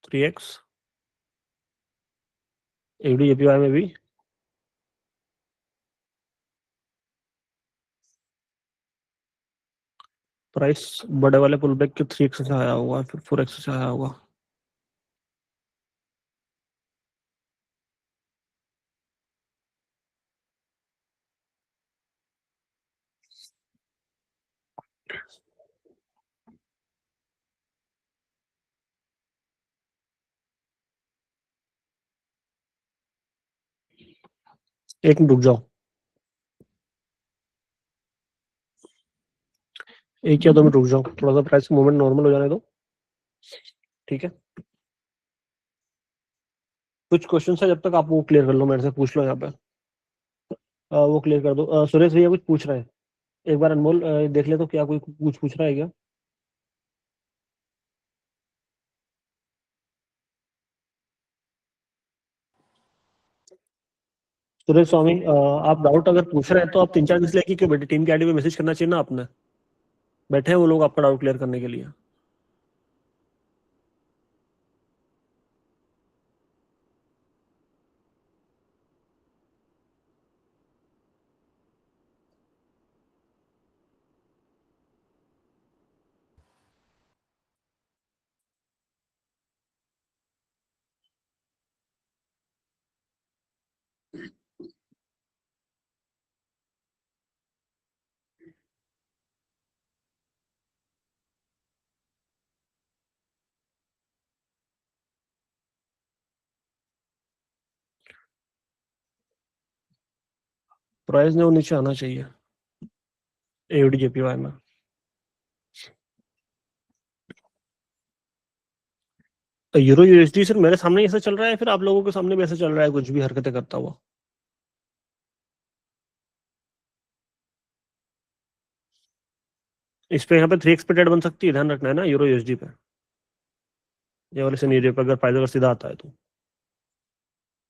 A: थ्री एक्स एडीएपीवाई में भी प्राइस बड़े वाले पुल बैक के 3x से आया हुआ, फिर 4x से आया हुआ। एक मिनट रुक जाओ, एक या दो मिनट रुक जाओ, थोड़ा सा प्राइस मूवमेंट नॉर्मल हो जाने दो, ठीक है। कुछ क्वेश्चन है, जब तक आप वो क्लियर कर लो, मेरे से पूछ लो यहाँ पे। वो क्लियर कर दो। सुरेश भैया कुछ पूछ रहे हैं, एक बार अनमोल देख ले तो, क्या कोई कुछ पूछ रहा है क्या? सुरेश स्वामी, आप डाउट अगर पूछ रहे हैं तो आप 3-4 दिन से लेके क्यों बैठे? टीम के आईडी पे मैसेज करना चाहिए ना आपने। बैठे हैं वो लोग आपका डाउट क्लियर करने के लिए। प्राइस ने वो नीचे आना चाहिए एयूडी जेपीवाई में। यूरो यूएसडी सर मेरे सामने ऐसा चल रहा है, फिर आप लोगों के सामने भी ऐसा चल रहा है कुछ भी हरकतें करता हुआ? इस पे यहाँ पे 3 एक्सपेक्टेड बन सकती है, ध्यान रखना है ना यूरो यूएसडी पे, ये वाले सिनेरियो पे अगर प्राइस अगर सीधा आता है तो,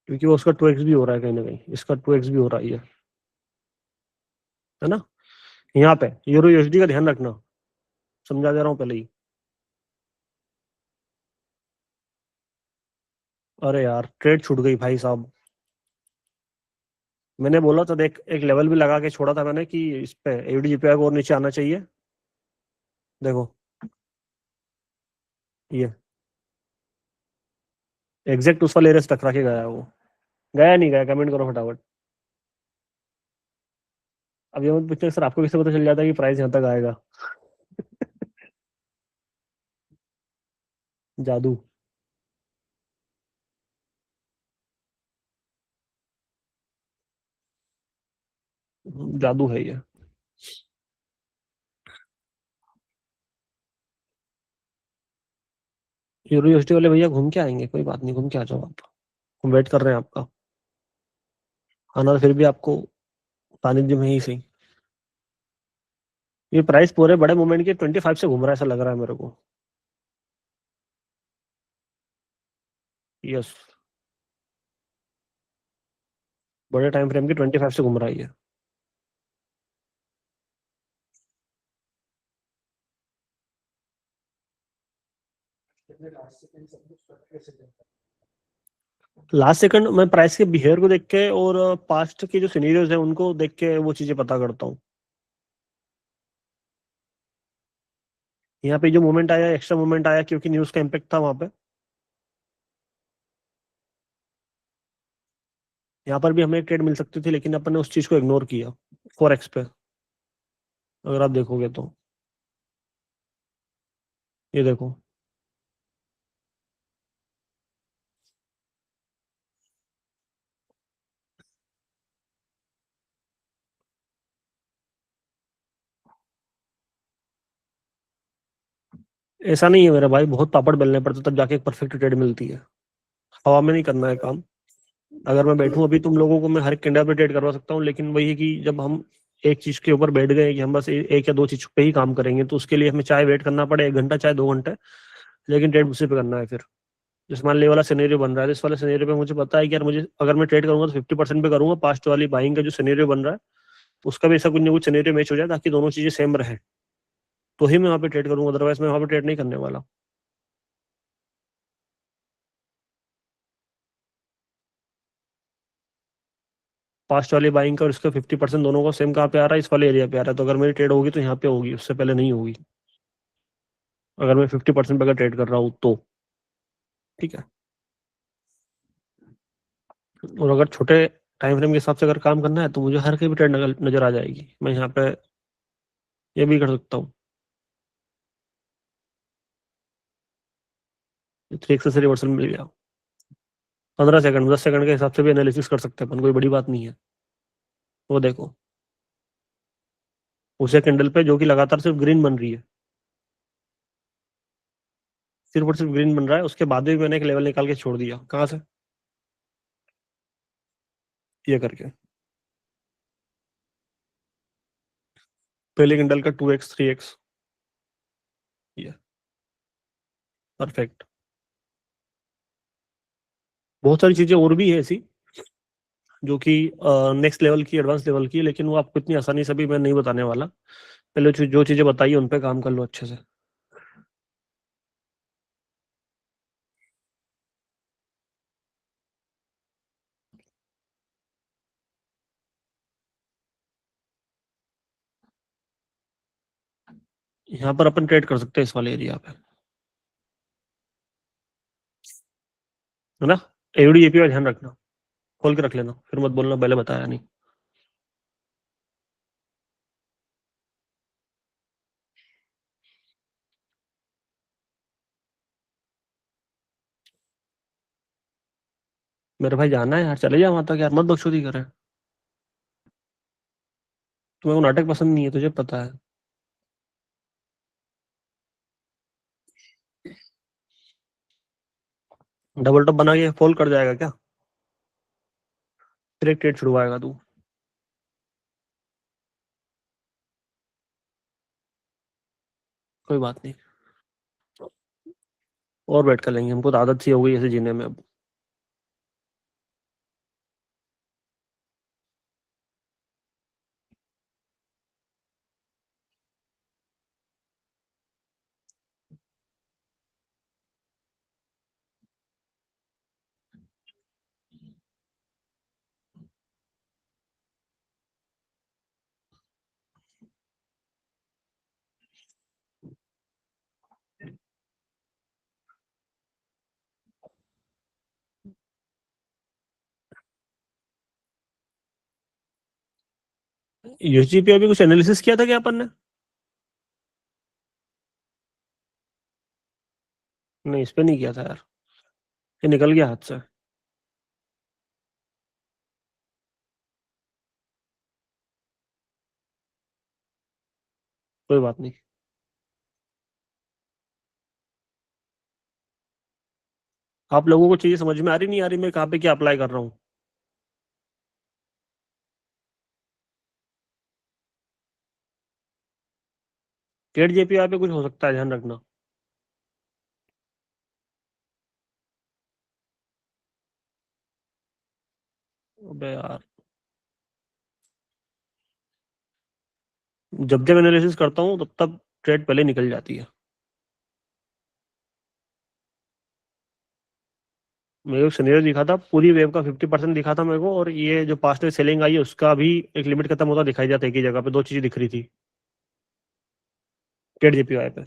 A: क्योंकि वो उसका 2x भी हो रहा है कहीं ना कहीं, इसका 2x भी हो रहा है ना। यहाँ पे यूरो यूएसडी का ध्यान रखना, समझा दे रहा हूँ पहले ही। अरे यार ट्रेड छूट गई भाई साहब, मैंने बोला था देख, एक लेवल भी लगा के छोड़ा था मैंने कि इस पे एयूडी जीपीआई को और नीचे आना चाहिए। देखो ये एग्जैक्ट उस वाले एरिया से टकरा के गया है वो, गया नहीं गया, कमेंट करो फटाफट। अब ये मत पूछना सर आपको किससे पता चल जाता है कि प्राइस यहाँ तक आएगा? जादू। जादू है ये। यूरो यूएसडी वाले भैया घूम के आएंगे, कोई बात नहीं, घूम के आ जाओ आप, हम वेट कर रहे हैं आपका आना, तो फिर भी आपको वाणिज्य में ही सही। ये प्राइस पूरे बड़े मूवमेंट के 25 से घूम रहा है ऐसा लग रहा है मेरे को। यस, बड़े टाइम फ्रेम के 25 से घूम रहा है ये। लास्ट सेकंड मैं प्राइस के बिहेवियर को देख के और पास्ट के जो सिनेरियोज है उनको देख के वो चीजें पता करता हूँ। यहाँ पे जो मूवमेंट आया, एक्स्ट्रा मूवमेंट आया क्योंकि न्यूज का इम्पेक्ट था वहां पे। यहाँ पर भी हमें ट्रेड मिल सकती थी लेकिन अपन ने उस चीज को इग्नोर किया फॉरेक्स पे, अगर आप देखोगे तो। ये देखो, ऐसा नहीं है मेरा भाई, बहुत पापड़ बेलने पड़ते तब जाके एक परफेक्ट ट्रेड मिलती है, हवा में नहीं करना है काम। अगर मैं बैठूं अभी तुम लोगों को मैं हर एक कैंडल पे ट्रेड करवा सकता हूँ, लेकिन वही है कि जब हम एक चीज के ऊपर बैठ गए कि हम बस एक या दो चीज पे ही काम करेंगे, तो उसके लिए हमें चाहे वेट करना पड़े 1 घंटा चाहे 2 घंटे, लेकिन ट्रेड उसी पे करना है फिर। जिस मान ली वाला सिनेरियो बन रहा है, इस वाले सिनेरियो पे मुझे पता है कि यार मुझे अगर मैं ट्रेड करूंगा तो 50% पे करूंगा, पास्ट वाली बाइंग का जो सिनेरियो बन रहा है उसका भी ऐसा कुछ ना कुछ सिनेरियो मैच हो जाए ताकि दोनों चीजें सेम रहे, तो ही मैं वहां पे ट्रेड करूंगा, अदरवाइज मैं वहां पे ट्रेड नहीं करने वाला। पास्ट वाली बाइंग का और इसका 50% दोनों का सेम कहाँ पे आ रहा है, इस वाले एरिया पे आ रहा है, तो अगर मेरी ट्रेड होगी तो यहाँ पे होगी, उससे पहले नहीं होगी, अगर मैं 50% पे अगर ट्रेड कर रहा हूँ तो। ठीक है, और अगर छोटे टाइम फ्रेम के हिसाब से अगर काम करना है तो मुझे हर कहीं भी ट्रेड नजर आ जाएगी, मैं यहाँ पे ये भी कर सकता हूँ। 3 से रिवर्सल मिल गया, 15 सेकंड 10 सेकंड के हिसाब से भी एनालिसिस कर सकते हैं अपन, कोई बड़ी बात नहीं है। वो देखो उसे कैंडल पे जो कि लगातार सिर्फ ग्रीन बन रही है, सिर्फ और सिर्फ ग्रीन बन रहा है, उसके बाद भी मैंने एक लेवल निकाल के छोड़ दिया, कहाँ से, ये करके पहले कैंडल का 2x 3x, ये परफेक्ट। बहुत सारी चीजें और भी है ऐसी जो कि नेक्स्ट लेवल की, एडवांस लेवल की, लेकिन वो आपको इतनी आसानी से भी मैं नहीं बताने वाला, पहले जो चीजें बताई है उन पे काम कर लो अच्छे से। यहाँ पर अपन ट्रेड कर सकते हैं इस वाले एरिया पे, है ना। एडी एपी का ध्यान रखना, खोल के रख लेना, फिर मत बोलना पहले बताया नहीं। मेरे भाई जाना है यार, चले जाओ वहां तक यार, मत बकचोदी करे। तुम्हें वो नाटक पसंद नहीं है, तुझे पता है। डबल टॉप बना के फोल्ड कर जाएगा क्या? फिर एक ट्रेड छुड़वाएगा तू। कोई बात नहीं, और बैठ कर लेंगे, हमको तो आदत सी हो गई ऐसे जीने में अब। यूएसजी पे अभी कुछ एनालिसिस किया था क्या अपन ने? नहीं, इस पे नहीं किया था यार, ये निकल गया हाथ से। कोई बात नहीं। आप लोगों को चीजें समझ में आ रही नहीं आ रही, मैं कहाँ पे क्या अप्लाई कर रहा हूँ? केट जेपीआई पे कुछ हो सकता है, ध्यान रखना। अबे यार, जब जब एनालिसिस करता हूँ तब तब ट्रेड पहले निकल जाती है। मेरे को सिनेरियो दिखा था, पूरी वेव का 50% दिखा था मेरे को, और ये जो पास्ट में सेलिंग आई है उसका भी एक लिमिट खत्म होता दिखाई देता, एक ही जगह पे दो चीजें दिख रही थी केट जेपीआई पे।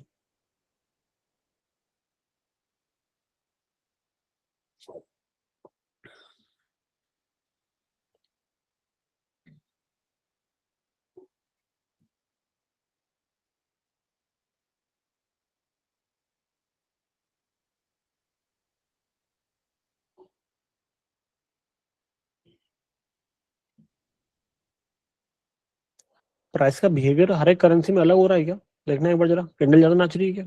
A: प्राइस का बिहेवियर हर एक करेंसी में अलग हो रहा है क्या? देखना एक बार जरा, कैंडल ज्यादा नाच रही है क्या?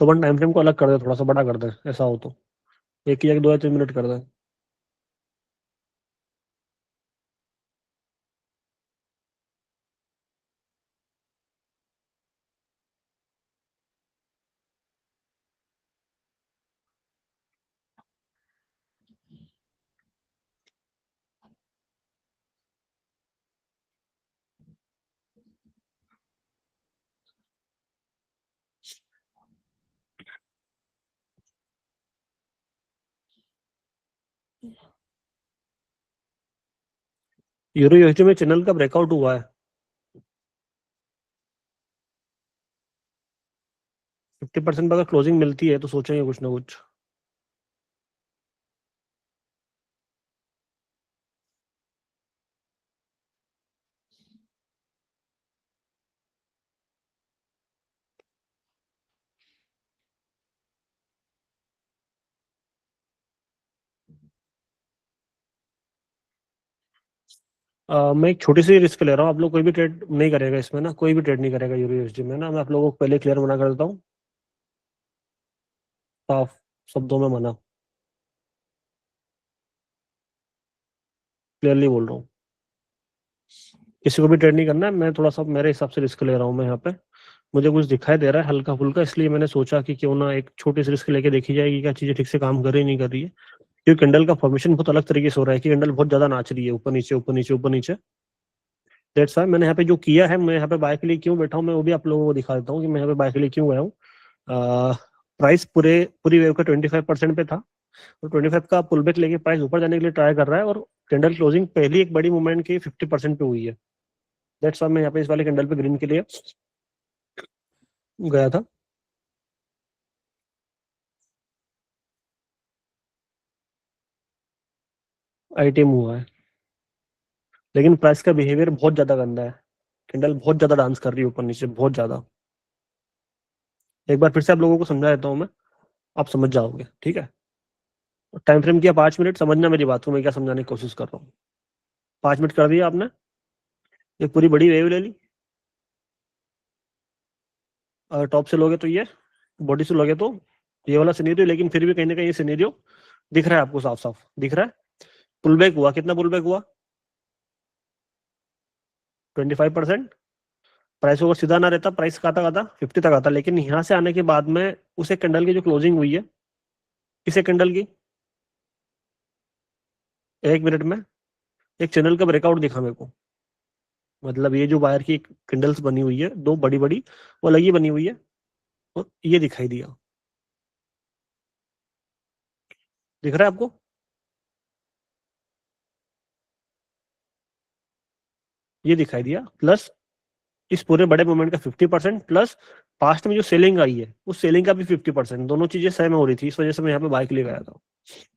A: तो वन टाइम फ्रेम को अलग कर दे, थोड़ा सा बड़ा कर दे, ऐसा हो तो एक या 2 या 3 मिनट कर दे। यूरो यूएसडी में चैनल का ब्रेकआउट हुआ है, 50% पर अगर क्लोजिंग मिलती है तो सोचेंगे कुछ ना कुछ। मैं एक छोटी सी रिस्क ले रहा हूँ, आप लोग कोई भी ट्रेड नहीं करेगा इसमें ना, कोई भी ट्रेड नहीं करेगा यूरो यूएसडी में ना, मैं आप लोगों को पहले क्लियर मना कर देता हूँ, साफ शब्दों में मना, क्लियरली बोल रहा हूँ। किसी को भी ट्रेड नहीं करना है, मैं थोड़ा सा मेरे हिसाब से रिस्क ले रहा हूँ मैं यहाँ पे, मुझे कुछ दिखाई दे रहा है हल्का फुल्का, इसलिए मैंने सोचा कि क्यों ना एक छोटी सी रिस्क लेके देखी जाएगी क्या चीजें ठीक से काम कर रही नहीं कर रही है, क्योंकि कैंडल का फॉर्मेशन बहुत अलग तरीके से हो रहा है कि कैंडल बहुत ज्यादा नाच रही है, ऊपर नीचे ऊपर नीचे ऊपर नीचे। दैट्स व्हाई मैंने यहाँ पे जो किया है, मैं यहाँ पे बाय के लिए क्यों बैठा हूँ, मैं वो भी आप लोगों को दिखा देता हूँ कि मैं यहाँ पे बाय के लिए क्यों गया हूँ। प्राइस पूरी वेव का 25% पे था, तो 25 का पुल बैक लेके प्राइस ऊपर जाने के लिए ट्राई कर रहा है, और कैंडल क्लोजिंग पहली एक बड़ी मूवमेंट की 50% पे हुई है। दैट्स व्हाई मैं यहाँ पे इस वाले कैंडल पे ग्रीन के लिए गया था। आईटीएम हुआ है, लेकिन प्राइस का बिहेवियर बहुत ज्यादा गंदा है, कैंडल बहुत ज्यादा डांस कर रही है ऊपर नीचे, बहुत ज्यादा। एक बार फिर से आप लोगों को समझा देता हूँ मैं, आप समझ जाओगे, ठीक है? टाइम फ्रेम किया 5 मिनट, समझना मेरी बात को, मैं क्या समझाने की कोशिश कर रहा हूँ। 5 मिनट कर दिया आपने, ये पूरी बड़ी वेव ले ली। अगर टॉप से लोगे तो ये, बॉडी से लोगे तो ये वाला सिनेरियो, लेकिन फिर भी कहीं ना कहीं ये सिनेरियो दिख रहा है आपको, साफ साफ दिख रहा है। पुल बैक हुआ, कितना पुल बैक हुआ? 25%। प्राइस अगर सीधा ना रहता, प्राइस कहाँ तक आता? 50 तक आता। लेकिन यहाँ से आने के बाद में उस एक कैंडल की जो क्लोजिंग हुई है, इस एक कैंडल की, 1 मिनट में एक चैनल का ब्रेकआउट दिखा मेरे को। मतलब ये जो वायर की कैंडल्स बनी हुई है, 2 बड़ी बड़ी, वो अलग ही बनी हुई है, और ये दिखाई दिया। दिख रहा है आपको? ये दिखाई दिया, प्लस इस पूरे बड़े मूवमेंट का 50% प्लस पास्ट में जो सेलिंग आई है उस सेलिंग का भी 50%, दोनों चीजें सेम हो रही थी। इस वजह से मैं यहाँ पे बाइक लेकर आया था।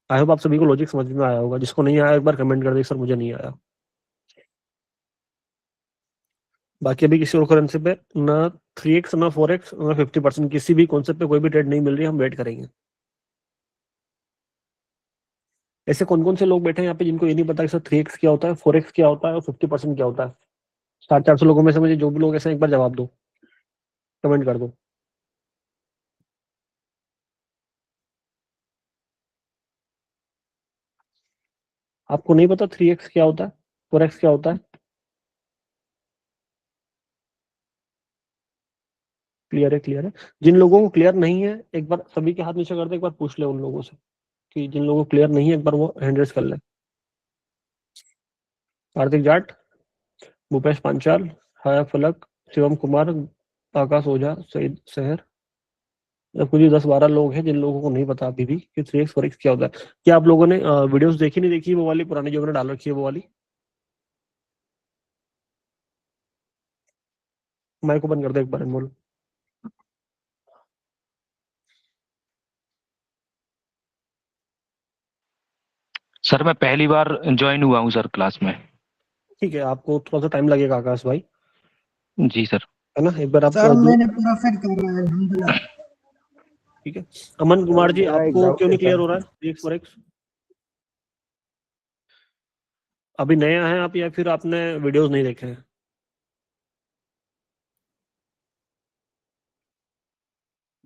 A: आई होप आप सभी को लॉजिक समझ में आया होगा। जिसको नहीं आया एक बार कमेंट कर दे सर मुझे नहीं आया। बाकी अभी किसी और करेंसी पे ना 3x ना 4x ना 50%, किसी भी कॉन्सेप्ट पे कोई भी ट्रेड नहीं मिल रही है। हम वेट करेंगे। ऐसे कौन कौन से लोग बैठे हैं यहाँ पे जिनको ये नहीं पता कि सर 3x क्या होता है, 4x क्या होता है और 50% क्या होता है? 450 लोगों में से मुझे जो भी लोग ऐसे एक बार जवाब दो, कमेंट कर दो। आपको नहीं पता 3x क्या होता है, 4x क्या होता है? क्लियर है? क्लियर है? जिन लोगों को क्लियर नहीं है एक बार सभी के हाथ नीचे कर दे, एक बार पूछ ले उन लोगों से कि जिन लोगों को क्लियर नहीं है, एक बार वो हैंड रेज कर ले। कार्तिक जाट, भूपेश पांचाल, हाया फलक, शिवम कुमार, आकाश ओझा, सईद शहर, कुछ 10-12 लोग हैं जिन लोगों को नहीं पता अभी भी कि 3x 4x क्या होता है। क्या आप लोगों ने वीडियोस देखी नहीं देखी वो वाली पुरानी जो मैंने डाल रखी है वो वाली? माइक को बंद कर दो एक बार अनमोल।
F: सर मैं पहली बार ज्वाइन हुआ हूँ सर क्लास में।
A: ठीक है, आपको थोड़ा सा टाइम लगेगा आकाश भाई,
F: जी सर।
A: है ना? एक बार आप
G: सर मैंने पूरा फिट कर रहा है अल्हम्दुलिल्लाह।
A: ठीक है। अमन कुमार जी, आपको क्यों नहीं क्लियर हो रहा है 3x 4x? अभी नया है आप या फिर आपने वीडियोस नहीं देखे हैं?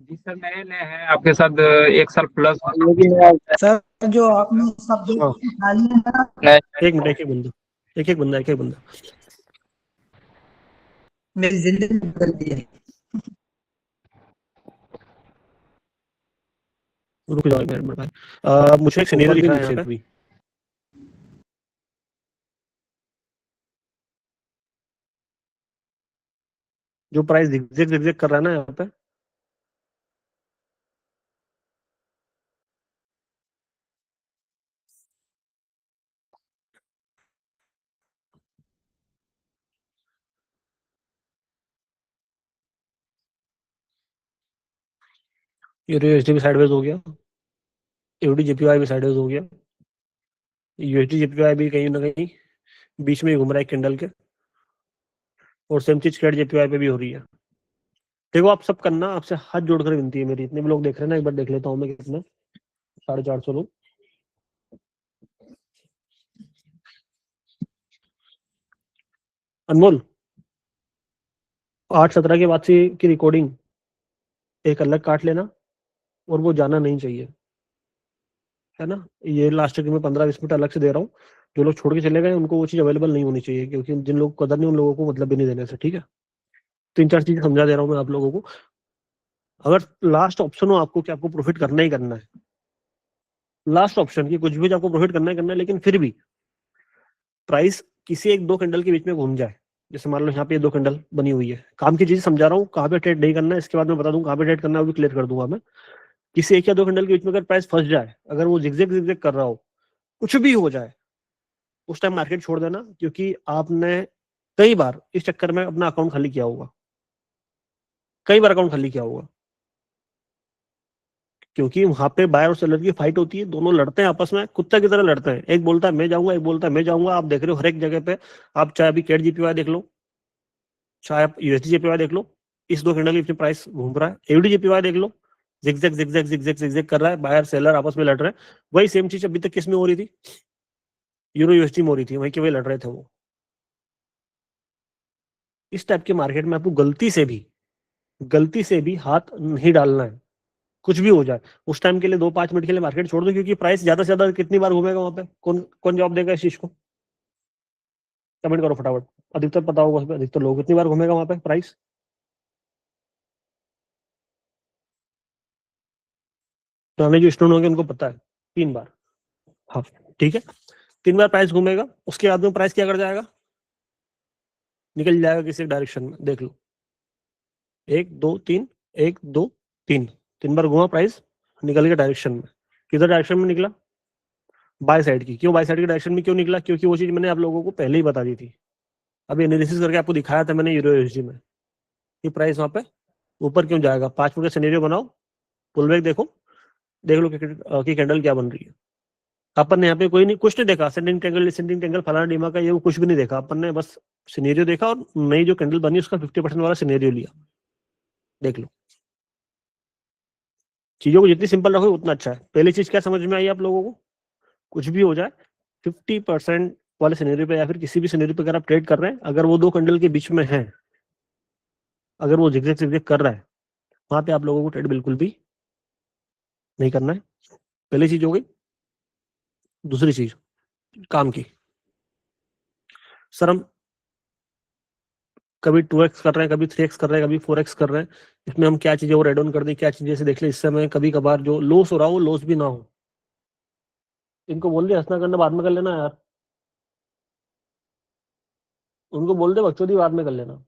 H: जी सर, नए नए हैं आपके साथ 1 साल प्लस।
G: सर जो आपने सब्जेक्ट डाली है ना,
A: एक मिनट, एक एक बंदा एक एक बंदा एक एक बंदा।
G: मेरी जिंदगी बदल दी है।
A: रुक जाओ एक मिनट भाई, मुझे एक सिनेरियो दिख रहा है यहाँ पे अभी। जो प्राइस zigzag zigzag कर रहा है ना यहाँ पे, ये यूएसडी भी साइडवेज हो गया, एफडी जेपीवाई भी साइडवेज हो गया, यूएसडी जेपीवाई भी कहीं ना कहीं बीच में ही घूम रहा है कैंडल के, और सेम चीज क्रेड जेपीवाई पे भी हो रही है। देखो आप सब करना, आपसे हाथ जोड़कर विनती है मेरी, इतने भी लोग देख रहे हैं ना, एक बार देख लेता हूँ मैं कितने, 450 लोग। अनमोल, 8-17 के बाद से की रिकॉर्डिंग एक अलग काट लेना, और वो जाना नहीं चाहिए, है ना? ये लास्ट में 15-20 मिनट अलग से दे रहा हूँ। जो लोग छोड़ के चले गए उनको वो चीज अवेलेबल नहीं होनी चाहिए, क्योंकि जिन लोगों को कदर नहीं उन लोगों को मतलब भी नहीं देने से। ठीक है? 3-4 चीजें समझा दे रहा हूँ मैं आप लोगों को। अगर लास्ट ऑप्शन हो आपको कि आपको प्रॉफिट करना ही करना है, लास्ट ऑप्शन की कुछ भी आपको प्रॉफिट करना है, लेकिन फिर भी प्राइस किसी 1-2 कैंडल के बीच में घूम जाए, जैसे मान लो यहाँ पे 2 कैंडल बनी हुई है, काम की चीज समझा रहा हूँ, कहाँ पे ट्रेड नहीं करना है इसके बाद मैं बता दूँ कहाँ पे ट्रेड करना है, वो भी क्लियर कर दूंगा मैं। किसी 1 या 2 कैंडल के बीच में अगर प्राइस फंस जाए, अगर वो जिगजैग जिगजैग कर रहा हो, कुछ भी हो जाए, उस टाइम मार्केट छोड़ देना, क्योंकि आपने कई बार इस चक्कर में अपना अकाउंट खाली किया होगा, कई बार अकाउंट खाली किया होगा, क्योंकि वहां पे बायर और सेलर की फाइट होती है, दोनों लड़ते हैं आपस में, कुत्ते की तरह लड़ते हैं। एक बोलता है मैं जाऊंगा, एक बोलता है मैं जाऊंगा। आप देख रहे हो हर एक जगह पे, आप चाहे अभी कैट जीपीवाई देख लो, चाहे आप यूएसडी जेपीवाई देख लो, इस 2 कैंडल के बीच में प्राइस घूम रहा है। एफडी जेपीवाई देख लो, जिगजैग जिगजैग जिगजैग जिगजैग कर रहा है, बायर सेलर आपस में लड़ रहे हैं। वही सेम चीज अभी तक किस में हो रही थी? यूरो यूएसडी में हो रही थी, वहीं के वही लड़ रहे थे वो। इस टाइप के मार्केट में आपको गलती से भी हाथ नहीं डालना है, कुछ भी हो जाए। उस टाइम के लिए 2-5 मिनट के लिए मार्केट छोड़ दो, क्योंकि प्राइस ज्यादा से ज्यादा कितनी बार घूमेगा वहां पे, कौन कौन जवाब देगा इस चीज को? कमेंट करो फटाफट, अधिकतर पता होगा, अधिकतर लोग कितनी बार घूमेगा वहां पे प्राइस? तो हमें जो स्टूडेंट होंगे उनको पता है 3 बार। हाँ ठीक है, 3 बार प्राइस घूमेगा, उसके बाद में प्राइस क्या कर जाएगा, निकल जाएगा किसी डायरेक्शन में। देख लो 1 2 3, 1 2 3, 3 बार घुमा प्राइस, निकल गया डायरेक्शन में। किधर डायरेक्शन में निकला? बाय साइड की। क्यों बाय साइड की डायरेक्शन में क्यों निकला? क्योंकि वो चीज मैंने आप लोगों को पहले ही बता दी थी, अभी एनालिसिस करके आपको दिखाया था मैंने यूरो यूएसडी में कि प्राइस वहां पे ऊपर क्यों जाएगा। 5 मिनट का सिनेरियो बनाओ, पुल बैक देखो, देख लो कि कैंडल क्या बन रही है। अपन ने यहाँ पे कोई नहीं, कुछ नहीं देखा, सेंडिंग टेंगल फलाना डीमा का, ये वो कुछ भी नहीं देखा अपन ने, बस सिनेरियो देखा और नई जो कैंडल बनी उसका 50% वाला सिनेरियो लिया। देख लो, चीजों को जितनी सिंपल रखो उतना अच्छा है। पहली चीज क्या समझ में आई आप लोगों को? कुछ भी हो जाए 50% वाले सिनेरियो पे या फिर किसी भी सिनेरियो पे अगर आप ट्रेड कर रहे हैं, अगर वो 2 कैंडल के बीच में है, अगर वो जिगजैग कर रहा है, वहां पे आप लोगों को ट्रेड बिल्कुल भी नहीं करना है। पहली चीज हो गई। दूसरी चीज काम की, सर हम कभी 2x कर रहे हैं, कभी 3x कर रहे हैं, कभी 4x कर रहे हैं, इसमें हम क्या चीजें और एड ऑन कर दें, क्या चीजें से देख ले, इससे हमें कभी कभार जो लॉस हो रहा हो वो लॉस भी ना हो। इनको बोल दे हंसना करना बाद में कर लेना यार, उनको बोल दे बकचोदी बाद में कर लेना।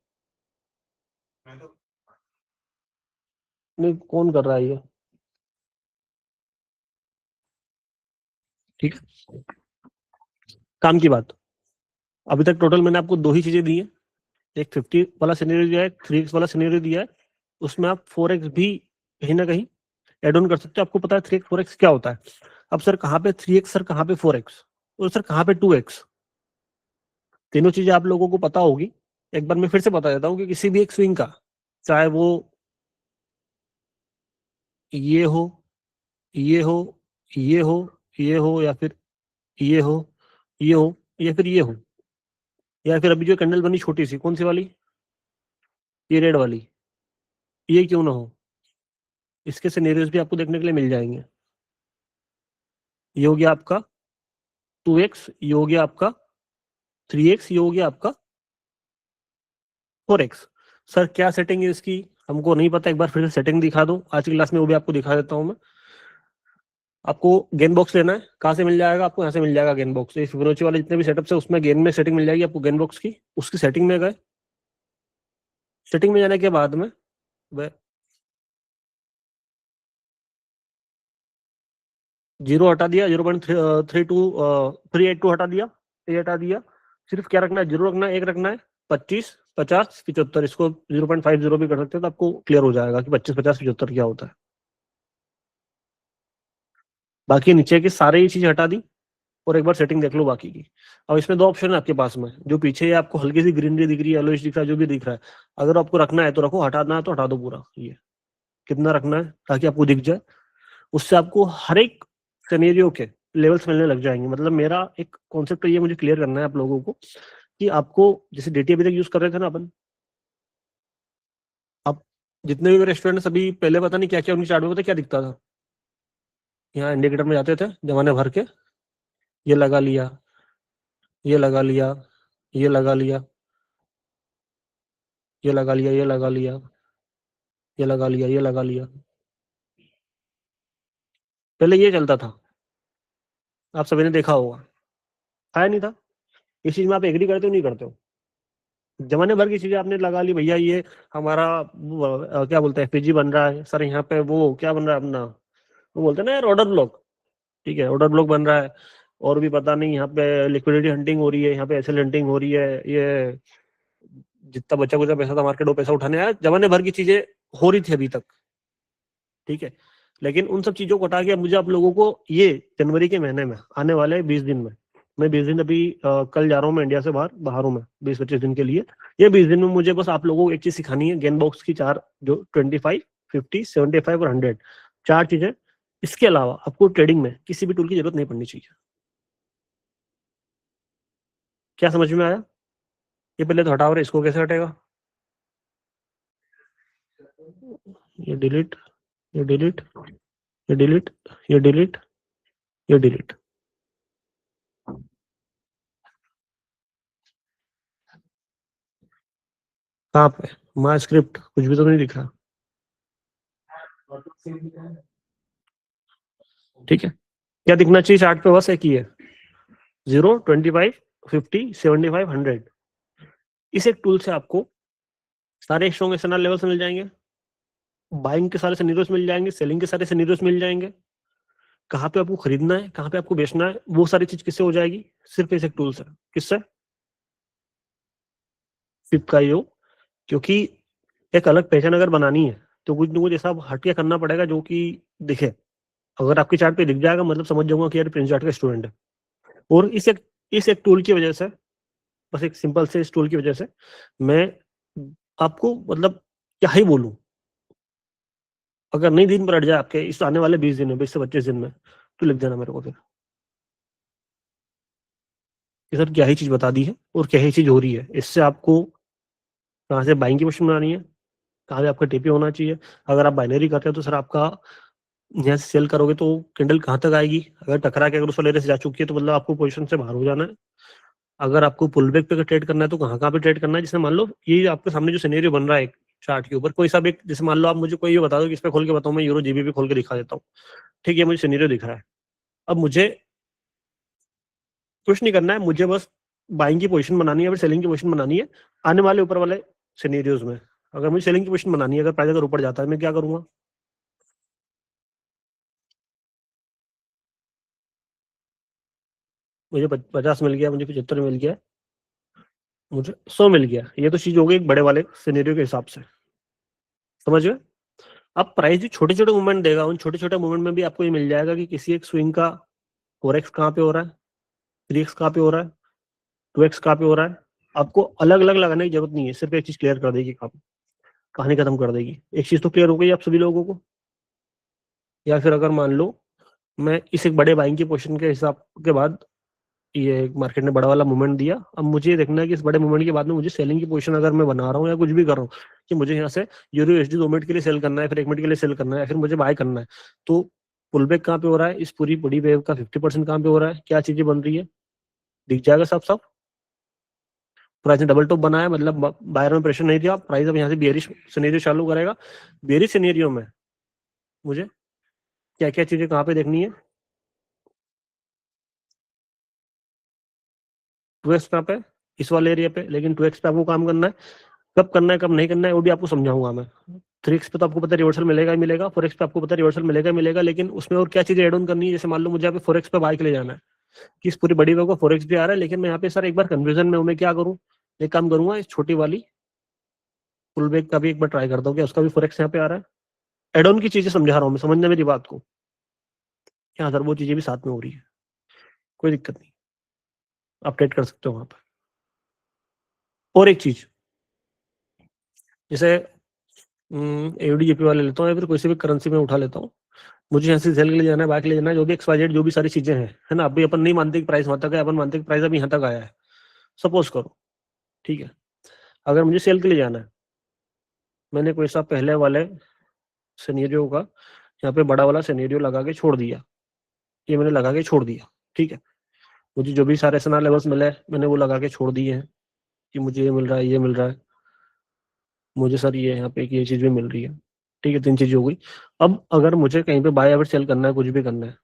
A: नहीं कौन कर रहा है ये? ठीक है, काम की बात। अभी तक टोटल मैंने आपको 2 ही चीजें दी है, एक 50 वाला सिनेरियो दिया है, 3x वाला सिनेरियो दिया है, उसमें आप 4x भी कहीं ना कहीं एड ऑन कर सकते हो। आपको पता है 3x 4x क्या होता है। अब सर कहाँ पे 3x, सर कहाँ पे 4x, और सर कहाँ पे 2x, तीनों चीजें आप लोगों को पता होगी। एक बार मैं फिर से बता देता हूँ कि किसी भी एक स्विंग का, चाहे वो ये हो, ये हो, ये हो, ये हो, या फिर ये हो, ये हो, या फिर ये हो, या फिर अभी जो कैंडल बनी छोटी सी, कौन सी वाली, ये रेड वाली, ये क्यों ना हो, इसके सिनेरियोज भी आपको देखने के लिए मिल जाएंगे। ये हो गया आपका 2x, ये हो गया आपका 3x, ये हो गया आपका 4x। सर क्या सेटिंग है इसकी, हमको नहीं पता, एक बार फिर से सेटिंग दिखा दो, आज की क्लास में वो भी आपको दिखा देता हूँ मैं। आपको गेन बॉक्स लेना है, कहाँ से मिल जाएगा आपको? यहाँ से मिल जाएगा गेन बॉक्स। ये फिबोनाची वाले जितने भी सेटअप्स है उसमें गेन में सेटिंग मिल जाएगी आपको, गेन बॉक्स की। उसकी सेटिंग में गए, सेटिंग में जाने के बाद में जीरो हटा दिया, 0.32 हटा दिया, ये हटा दिया। सिर्फ क्या रखना है, जीरो रखना है, 1 रखना है, 25 50 75, इसको 0.50 भी कर सकते हैं, तो आपको क्लियर हो जाएगा कि 25 50 75 क्या होता है। बाकी नीचे की सारी चीज हटा दी और एक बार सेटिंग देख लो बाकी की। अब इसमें 2 ऑप्शन है आपके पास में, जो पीछे आपको हल्की सी ग्रीनरी दिख रही है, येलोइश दिख रहा है, जो भी दिख रहा है, अगर आपको रखना है तो रखो, हटाना है तो हटा दो पूरा। ये कितना रखना है ताकि आपको दिख जाए, उससे आपको हर एक सिनेरियो के लेवल्स मिलने लग जाएंगे। मतलब मेरा एक कॉन्सेप्ट ये मुझे क्लियर करना है आप लोगों को कि आपको जैसे डेटी अभी तक यूज कर रहे थे ना अपन, अब जितने भी मेरे स्टूडेंट्स अभी पहले पता नहीं क्या क्या उनकी चार्ट में पता क्या दिखता था, यहाँ इंडिकेटर में जाते थे जमाने भर के, ये लगा लिया, ये लगा लिया, ये लगा लिया, ये लगा लिया, ये लगा लिया, ये लगा लिया, ये लगा लिया, पहले ये चलता था, आप सभी ने देखा होगा, आया नहीं था। इस चीज में आप एग्री करते हो नहीं करते हो? जमाने भर की चीजें आपने लगा ली, भैया ये हमारा क्या बोलते हैं एफपीजी बन रहा है सर, यहाँ पे वो क्या बन रहा है अपना, वो बोलते हैं ना यार ऑर्डर ब्लॉक, ठीक है ऑर्डर ब्लॉक बन रहा है, और भी पता नहीं यहाँ पे लिक्विडिटी हंटिंग हो रही है, यहाँ पे एसएल हंटिंग हो रही है, ये जितना बचा कुछ पैसा था मार्केट वो पैसा उठाने आया, जमाने भर की चीजें हो रही थी अभी तक, ठीक है। लेकिन उन सब चीजों को हटा के मुझे आप लोगों को ये जनवरी के महीने में आने वाले 20 दिन में, मैं 20 दिन अभी कल जा रहा हूँ मैं इंडिया से बाहर हूँ मैं 20-25 दिन के लिए, ये 20 दिन में मुझे बस आप लोगों को एक चीज सिखानी है, गेन बॉक्स की 4 जो 25 50 75 और 100 4 चीजें। इसके अलावा आपको ट्रेडिंग में किसी भी टूल की जरूरत नहीं पड़नी चाहिए। क्या समझ में आया? ये पहले तो हटाओ, इसको कैसे हटेगा? ये डिलीट, ये डिलीट, ये डिलीट, ये डिलीट, ये डिलीट। कहाँ पे माय स्क्रिप्ट? कुछ भी तो नहीं दिख रहा। ठीक है, क्या दिखना चाहिए चार्ट पे? बस एक ही है, 0, 25, 50, 75, 100। इस एक टूल से आपको सारे स्ट्रॉन्ग एसएनआर लेवल्स मिल जाएंगे, बाइंग के सारे सिनेरियोस मिल जाएंगे, सेलिंग के सारे सिनेरियोस मिल जाएंगे, कहाँ पे आपको खरीदना है, कहाँ पे आपको बेचना है, वो सारी चीज किससे हो जाएगी? सिर्फ इस एक टूल से। किससे? Pip.io। क्योंकि एक अलग पहचान अगर बनानी है तो कुछ न कुछ ऐसा हटिया करना पड़ेगा जो कि दिखे। अगर आपकी चार्ट पे दिख जाएगा मतलब समझ जाऊंगा कि यार प्रिंस चार्ट का स्टूडेंट है। और इस एक टूल की वजह से, बस एक सिंपल से इस टूल की वजह से मैं आपको मतलब क्या ही बोलूं। अगर नहीं दिन पर अट जाए आपके इस आने वाले 20 दिन में, 20 से 25 दिन में, तो लिख देना मेरे को फिर कि सर क्या ही चीज बता दी है और क्या ही चीज हो रही है। इससे आपको कहाँ से बाइंग की पोजीशन बनानी है, कहाँ से आपका टीपी होना चाहिए। अगर आप बाइनरी करते हो तो सर आपका यहाँ से सेल करोगे तो कैंडल कहाँ तक आएगी, अगर टकरा के अगर उस वाले से जा चुकी है तो मतलब आपको पोजीशन से बाहर हो जाना है। अगर आपको पुल बैक पे ट्रेड करना है तो कहाँ पे ट्रेड करना है। जैसे मान लो ये आपके सामने जो सिनेरियो बन रहा है एक चार्ट के ऊपर, कोई सा भी, जैसे मान लो आप मुझे कोई ये बता दो कि इस पे खोल के बताऊं, मैं यूरो जीबीपी खोल के दिखा देता हूँ, ठीक है, मुझे सिनेरियो दिख रहा है। अब मुझे कुछ नहीं करना है, मुझे बस बाइंग की पोजीशन बनानी है, फिर सेलिंग की पोजीशन बनानी है आने वाले ऊपर वाले सिनेरियोज में। अगर मुझे सेलिंग की पोजीशन बनानी है, अगर प्राइस अगर ऊपर जाता है, मैं क्या करूंगा? मुझे 50 मिल गया, मुझे 75 मिल गया, मुझे 100 मिल गया। ये तो चीज हो गई एक बड़े वाले सिनेरियो के हिसाब से, समझ गए? अब प्राइस जो छोटे छोटे मूवमेंट देगा, उन छोटे छोटे मूवमेंट में भी आपको ये मिल जाएगा कि किसी एक स्विंग का 4x कहाँ पे हो रहा है, 3x कहाँ पे हो रहा है, 2x कहाँ पे हो रहा है। आपको अलग अलग लगाने की जरूरत नहीं है, सिर्फ एक चीज क्लियर कर देगी, काम कहानी खत्म कर देगी। एक चीज तो क्लियर हो गई आप सभी लोगों को। या फिर अगर मान लो मैं इस एक बड़े बाइंग की पोजीशन के हिसाब के बाद ये मार्केट ने बड़ा वाला मूवमेंट दिया, अब मुझे ये देखना है कि इस बड़े मूवमेंट के बाद में मुझे सेलिंग की पोजीशन अगर मैं बना रहा हूँ या कुछ भी कर रहा हूँ कि मुझे यहाँ से यूरो यूएसडी 2 मिनट के लिए सेल करना है, फिर 1 मिनट के लिए सेल करना है, फिर मुझे बाय करना है, तो पुल बैक कहाँ पे हो रहा है, इस पूरी बड़ी वेव का 50% कहाँ पे हो रहा है, क्या चीजें बन रही है, दिख जाएगा साफ साफ। प्राइस ने डबल टॉप बनाया, मतलब बायर में प्रेशर नहीं दिया, प्राइस अब यहाँ से बेयरिश सिनेरियो चालू करेगा। बेयरिश सिनेरियो में मुझे क्या क्या चीजें कहाँ पे देखनी है, 2x पे, इस वाले एरिया पे, लेकिन 2x पे आपको काम करना है। कब करना है कब नहीं करना है वो भी आपको समझाऊंगा मैं। 3x पे तो आपको पता है रिवर्सल मिलेगा ही मिलेगा, 4x पे आपको पता है रिवर्सल मिलेगा ही मिलेगा, लेकिन उसमें और क्या चीजें एड ऑन करनी है। जैसे मान लो मुझे यहाँ पे 4x पे बाय के ले जाना है कि इस पूरी बड़ी वेव को 4x भी आ रहा है, लेकिन मैं यहाँ पे सर एक बार कन्फ्यूजन में हूँ, मैं क्या करूँ, एक काम करूंगा, इस छोटी वाली पुल बैक का भी एक बार ट्राई करता हूँ कि उसका भी 4x यहाँ पे आ रहा है। एड ऑन की चीजें समझा रहा हूँ मैं, समझना मेरी बात को। हाँ सर वो चीजें भी साथ में हो रही है, कोई दिक्कत नहीं, आप ट्रेड कर सकते हो वहां पर। और एक चीज, जैसे एडीजीपी वाले लेता हूँ या फिर कोई सी भी करेंसी में उठा लेता हूँ, मुझे यहाँ से सेल के लिए जाना है, बाय के लिए जाना है, जो भी XYZ जो भी सारी चीजें हैं, है ना। अभी अपन नहीं मानते कि प्राइस वहां तक है, अपन मानते कि प्राइस अभी यहाँ तक आया है, सपोज करो, ठीक है। अगर मुझे सेल के लिए जाना है, मैंने कोई सा पहले वाले सिनेरियो का यहाँ पे बड़ा वाला सिनेरियो लगा के छोड़ दिया, ये मैंने लगा के छोड़ दिया, ठीक है। मुझे जो भी सारे एसएनआर लेवल्स मिले मैंने वो लगा के छोड़ दिए हैं कि मुझे ये मिल रहा है, ये मिल रहा है, मुझे सर ये यहाँ पे ये चीज भी मिल रही है, ठीक है। 3 चीज हो गई। अब अगर मुझे कहीं पे बाय या फिर सेल करना है, कुछ भी करना है,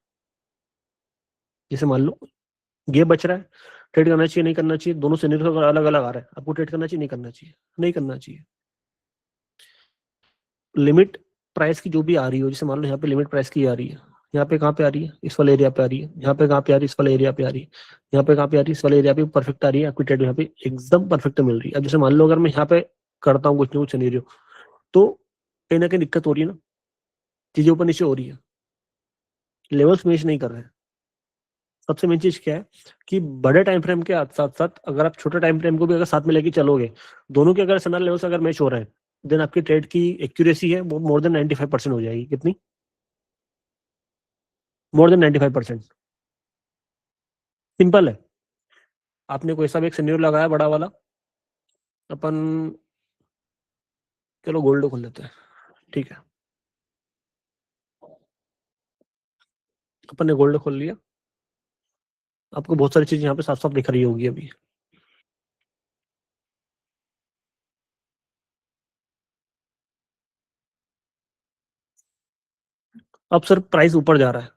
A: जैसे मान लो ये बच रहा है, ट्रेड करना चाहिए नहीं करना चाहिए, दोनों सिनेरियो अलग अलग आ रहा है, आपको ट्रेड करना चाहिए नहीं करना चाहिए, नहीं करना चाहिए। लिमिट प्राइस की जो भी आ रही हो, जैसे मान लो यहाँ पे लिमिट प्राइस की आ रही है, यहाँ पे कहाँ पे आ रही है, इस वाले एरिया पे आ रही है, यहाँ पे कहाँ पे आ रही है, इस वाले एरिया पे आ रही है, यहाँ पे कहाँ पे आ रही है, इस वाले एरिया पे परफेक्ट आ रही है, आपकी ट्रेड यहाँ पे एकदम परफेक्ट मिल रही है। अब जैसे मान लो अगर मैं यहाँ पे करता हूँ कुछ ना कुछ सिनेरियो, तो कहीं ना कहीं दिक्कत हो रही है ना, चीजें ऊपर नीचे हो रही है, लेवल्स मैच नहीं कर रहे हैं। सबसे मेन चीज क्या है कि बड़े टाइम फ्रेम के साथ साथ अगर आप छोटे टाइम फ्रेम को भी अगर साथ में लेके चलोगे, दोनों के अगर सनर लेवल्स अगर मैच हो रहे हैं, देन आपकी ट्रेड की एक्यूरेसी है वो मोर देन 95% हो जाएगी। कितनी? More than 95%। सिंपल है। आपने कोई सा भी एक सिनेरियो लगाया बड़ा वाला, अपन चलो गोल्ड खोल लेते हैं, ठीक है। अपन ने गोल्ड खोल लिया, आपको बहुत सारी चीज यहाँ पे साफ साफ दिख रही होगी अभी। अब सर प्राइस ऊपर जा रहा है,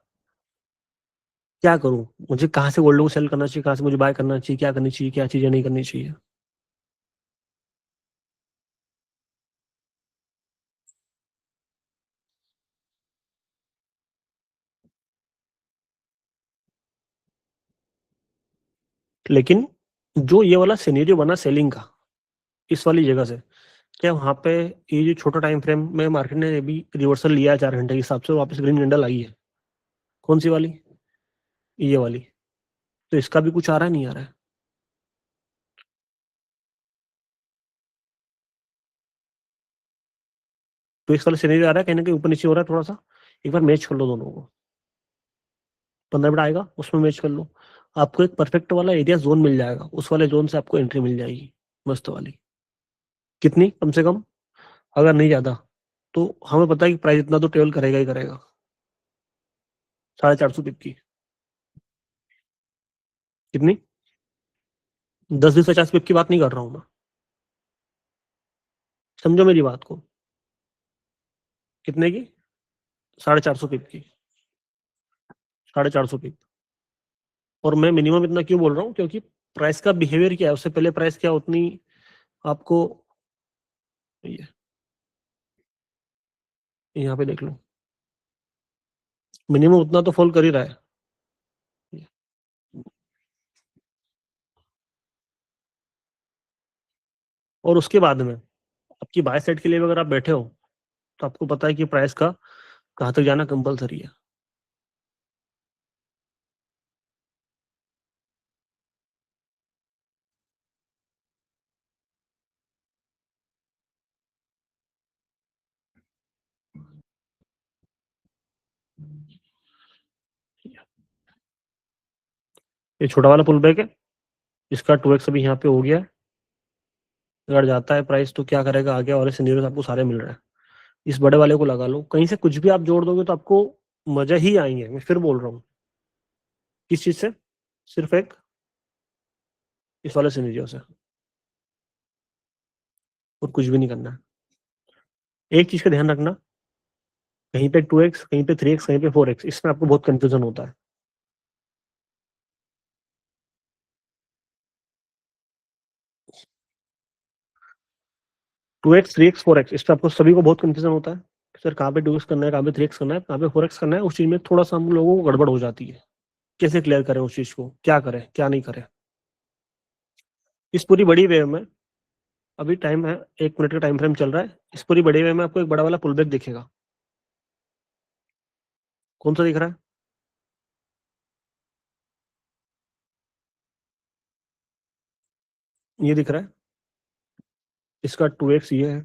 A: क्या करूं? मुझे कहाँ से गोल्ड को सेल करना चाहिए, कहाँ से मुझे बाय करना चाहिए, क्या करनी चाहिए, क्या चीजें नहीं करनी चाहिए? लेकिन जो ये वाला सिनेरियो बना सेलिंग का इस वाली जगह से, क्या वहां पे ये जो छोटा टाइम फ्रेम में मार्केट ने अभी रिवर्सल लिया है 4 घंटे के हिसाब से, वापस ग्रीन कैंडल आई है, कौन सी वाली? ये वाली। तो इसका भी कुछ आ रहा है, नहीं आ रहा है? तो इस वाला सिनेरियो आ रहा है, कहीं ना कहीं ऊपर नीचे हो रहा है थोड़ा सा। एक बार मैच कर लो दोनों को, 15 मिनट आएगा उसमें मैच कर लो, आपको एक परफेक्ट वाला एरिया जोन मिल जाएगा, उस वाले जोन से आपको एंट्री मिल जाएगी मस्त वाली। कितनी? कम से कम, अगर नहीं ज्यादा, तो हमें पता है कि प्राइस इतना तो ट्रेवल करेगा ही करेगा, 450 पिप की। कितनी? 10 20 50 पिप की बात नहीं कर रहा हूँ मैं, समझो मेरी बात को। कितने की? 450 पिप की, 450 पिप। और मैं मिनिमम इतना क्यों बोल रहा हूँ, क्योंकि प्राइस का बिहेवियर क्या है, उससे पहले प्राइस क्या उतनी आपको, ये यहाँ पे देख लो, मिनिमम उतना तो फॉल कर ही रहा है। और उसके बाद में आपकी बाय साइड के लिए अगर आप बैठे हो, तो आपको पता है कि प्राइस का कहाँ तक जाना कंपलसरी है। ये छोटा वाला पुल बैक है, इसका 2x अभी यहाँ पे हो गया है। अगर जाता है प्राइस तो क्या करेगा आगे, और सिनेरियोस आपको सारे मिल रहे हैं। इस बड़े वाले को लगा लो, कहीं से कुछ भी आप जोड़ दोगे तो आपको मजा ही आएंगे, मैं फिर बोल रहा हूँ। किस चीज से? सिर्फ एक इस वाले सिनेरियो से, और कुछ भी नहीं करना है। एक चीज का ध्यान रखना, कहीं पे 2x, कहीं पे 3x, कहीं पे 4x, इसमें आपको बहुत कंफ्यूजन होता है। टू एक्स, 3x, 4x, इस पे आपको सभी को बहुत कंफ्यूजन होता है, सर कहाँ पे 2x करना है, कहाँ पे 3x करना है, कहाँ पे 4x करना है। उस चीज में थोड़ा सा हम लोगों को गड़बड़ हो जाती है, कैसे क्लियर करें उस चीज को, क्या करें क्या नहीं करें। इस पूरी बड़ी वेव में अभी टाइम है, 1 मिनट का टाइम फ्रेम चल रहा है, इस पूरी बड़ी वेव में आपको एक बड़ा वाला पुल बैक दिखेगा। कौन सा दिख रहा है? ये दिख रहा है, इसका 2x ये है,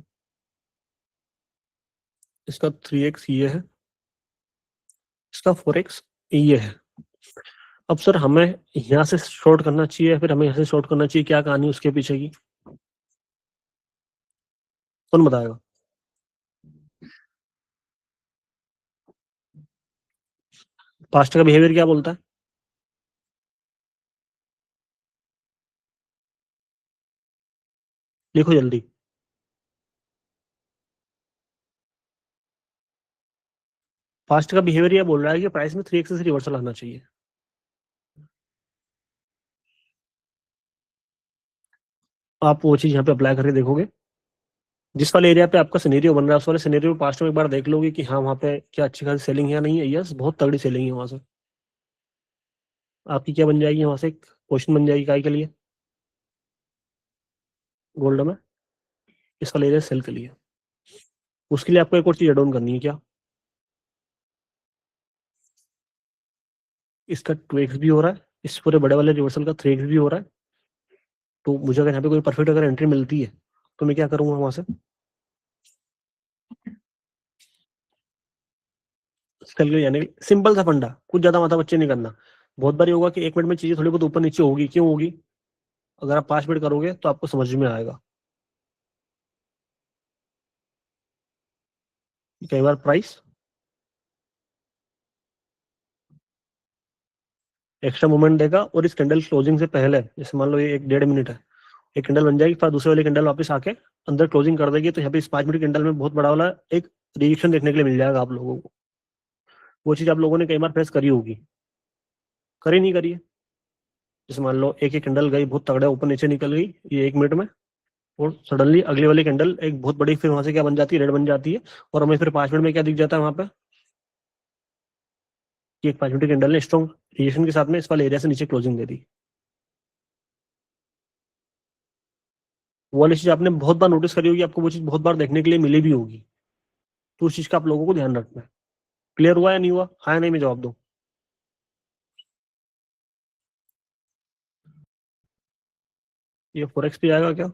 A: इसका 3x ये है, इसका 4x ये है। अब सर हमें यहाँ से शॉर्ट करना चाहिए या फिर हमें यहाँ से शॉर्ट करना चाहिए, क्या कहानी उसके पीछे की, कौन बताएगा? पास्ट का बिहेवियर क्या बोलता है? लिखो जल्दी। पास्ट का बिहेवियर ये बोल रहा है कि प्राइस में 3x से रिवर्सल आना चाहिए। आप वो चीज यहाँ पे अप्लाई करके देखोगे, जिस वाले एरिया पे आपका सिनेरियो बन रहा है उस वाले सिनेरियो पास्ट में एक बार देख लोगे कि हाँ वहाँ पे क्या अच्छी खासी सेलिंग है या नहीं है। यस, बहुत तगड़ी सेलिंग है वहां से। आपकी क्या बन जाएगी वहां से, एक क्वेश्चन बन जाएगी काय के लिए, गोल्ड में इस वाले एरिया सेल के लिए। उसके लिए आपको एक और चीज एड ऑन करनी है, क्या? इसका 2x भी हो रहा है, इस पूरे बड़े वाले रिवर्सल का 3x भी हो रहा है। तो मुझे अगर यहाँ पे कोई परफेक्ट अगर एंट्री मिलती है तो मैं क्या करूंगा वहां से, सेल के लिए जाने के लिए। सिंपल सा फंडा, कुछ ज्यादा माथा बच्चे नहीं करना। बहुत बारी होगा कि 1 मिनट में चीजें थोड़ी बहुत ऊपर नीचे होगी, क्यों होगी? अगर आप 5 मिनट करोगे तो आपको समझ में आएगा। कई बार प्राइस एक्स्ट्रा मूवमेंट देगा, और इस कैंडल क्लोजिंग से पहले, जैसे मान लो ये 1-1.5 मिनट है, एक कैंडल बन जाएगी, फिर दूसरे वाली कैंडल वापस आके अंदर क्लोजिंग कर देगी, तो यहाँ पे इस 5 मिनट कैंडल में बहुत बड़ा वाला एक रिएक्शन देखने के लिए मिल जाएगा आप लोगों को। वो चीज आप लोगों ने कई बार फेस करी होगी, करी नहीं करी है? जैसे मान लो एक एक कैंडल गई बहुत तगड़ा, ऊपर नीचे निकल गई ये 1 मिनट में, और सडनली अगली वाली कैंडल एक बहुत बड़ी फिर वहां से क्या बन जाती है, रेड बन जाती है, और हमें फिर 5 मिनट में क्या दिख जाता है वहां पे कि एक 5 मिनट की कैंडल ने स्ट्रॉन्ग रिएक्शन के साथ में इस वाले एरिया से नीचे क्लोजिंग दे दी। वो वाली चीज आपने बहुत बार नोटिस करी होगी, आपको वो चीज बहुत बार देखने के लिए मिली भी होगी, तो उस चीज का आप लोगों को ध्यान रखना है। क्लियर हुआ या नहीं हुआ? हाँ या नहीं में जवाब दो। ये फॉरेक्स पे आएगा क्या?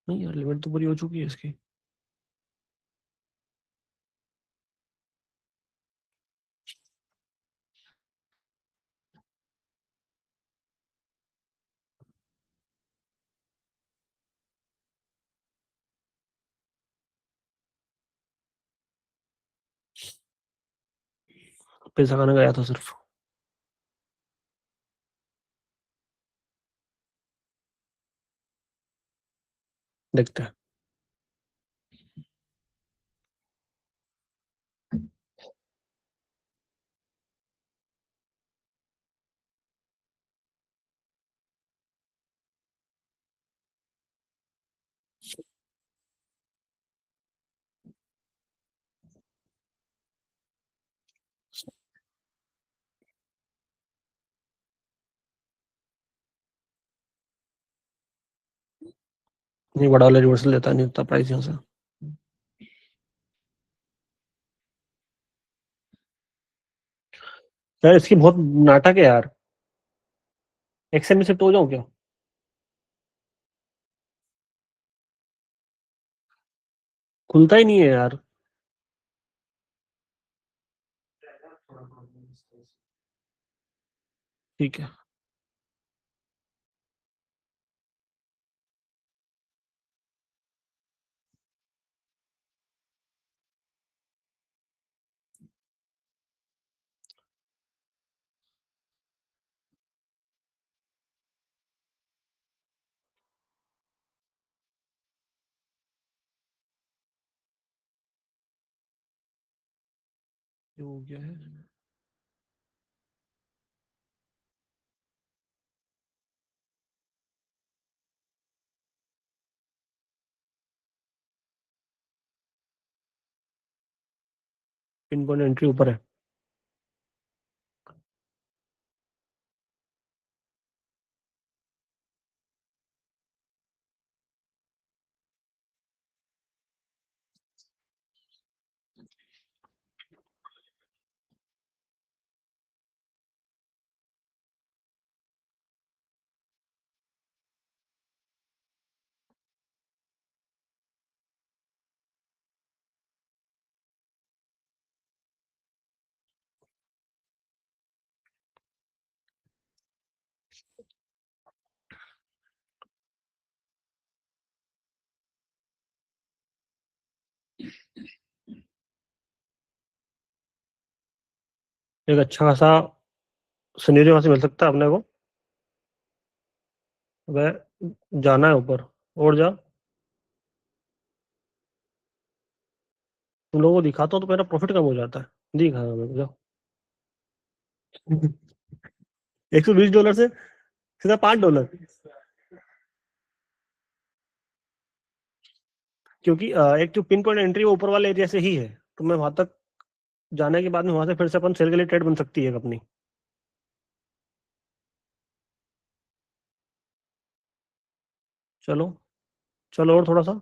A: नहीं यार, लिमिट तो पूरी हो चुकी है इसकी। पैसा खाने गया था सिर्फ। देखते हैं। नहीं, बड़ा वाला रिवर्सल लेता नहीं उतना प्राइस यहाँ से। यार इसकी बहुत नाटक है यार, एक्सेल में शिफ्ट हो जाऊं क्या? खुलता ही नहीं है यार। ठीक है। ये हो गया है। पिन पॉइंट एंट्री ऊपर है। एक अच्छा खासा सिनेरियो वहां से मिल सकता है अपने को। वह जाना है ऊपर, और जा। तुम लोगों को दिखाता हूँ तो मेरा प्रॉफिट कम हो जाता है। दिखा रहा हूँ, जाओ। $120 से सीधा $5, क्योंकि एक जो पिन पॉइंट एंट्री वो ऊपर वाले एरिया से ही है, तो मैं वहां तक जाने के बाद में वहां से फिर से अपन सेल के लिए ट्रेड बन सकती है अपनी। चलो, चलो और थोड़ा सा।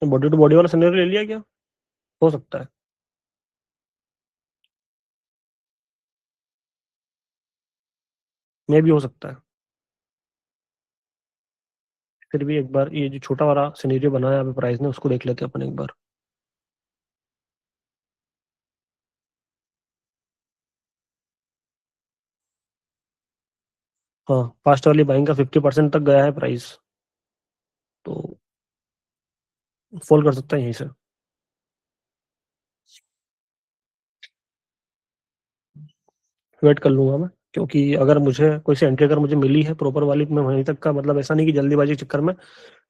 A: बॉडी टू बॉडी वाला सिनेरियो ले लिया क्या? हो सकता है। मे भी हो सकता है। फिर भी एक बार ये जो छोटा वाला सिनेरियो बनाया अभी प्राइस ने, उसको देख लेते हैं अपन एक बार। हाँ, फास्ट वाली बाइंग का 50% तक गया है प्राइस, तो फॉल कर सकता है यहीं से। वेट कर लूंगा मैं, क्योंकि अगर मुझे कोई सी एंट्री अगर मुझे मिली है प्रॉपर वाली, तो मैं वहीं तक का, मतलब ऐसा नहीं कि जल्दीबाजी के चक्कर में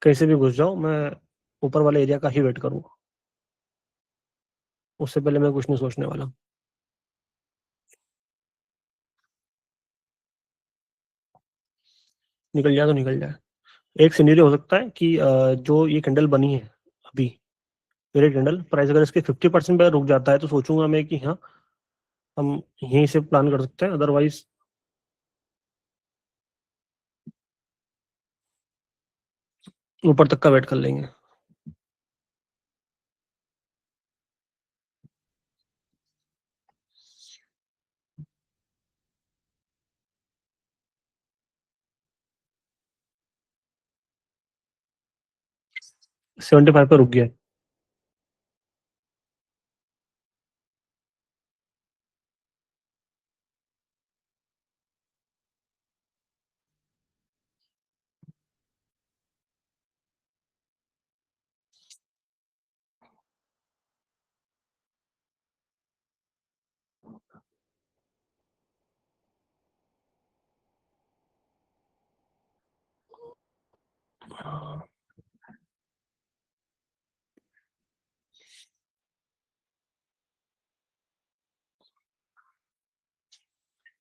A: कहीं से भी घुस जाऊं, मैं ऊपर वाले एरिया का ही वेट करूंगा। उससे पहले मैं कुछ नहीं सोचने वाला। निकल जाए तो निकल जाए। एक सिनेरियो हो सकता है कि जो ये कैंडल बनी है अभी, मेरे कैंडल प्राइस अगर इसके 50% पे रुक जाता है, तो सोचूंगा मैं कि हाँ, हम यहीं से प्लान कर सकते हैं, अदरवाइज ऊपर तक का वेट कर लेंगे। सेवेंटी फाइव पे रुक गया।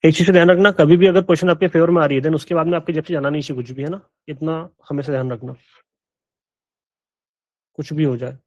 A: एक चीज का ध्यान रखना, कभी भी अगर पोजीशन आपके फेवर में आ रही है, देन उसके बाद में आपके जेब से जाना नहीं चाहिए कुछ भी, है ना। इतना हमेशा ध्यान रखना, कुछ भी हो जाए।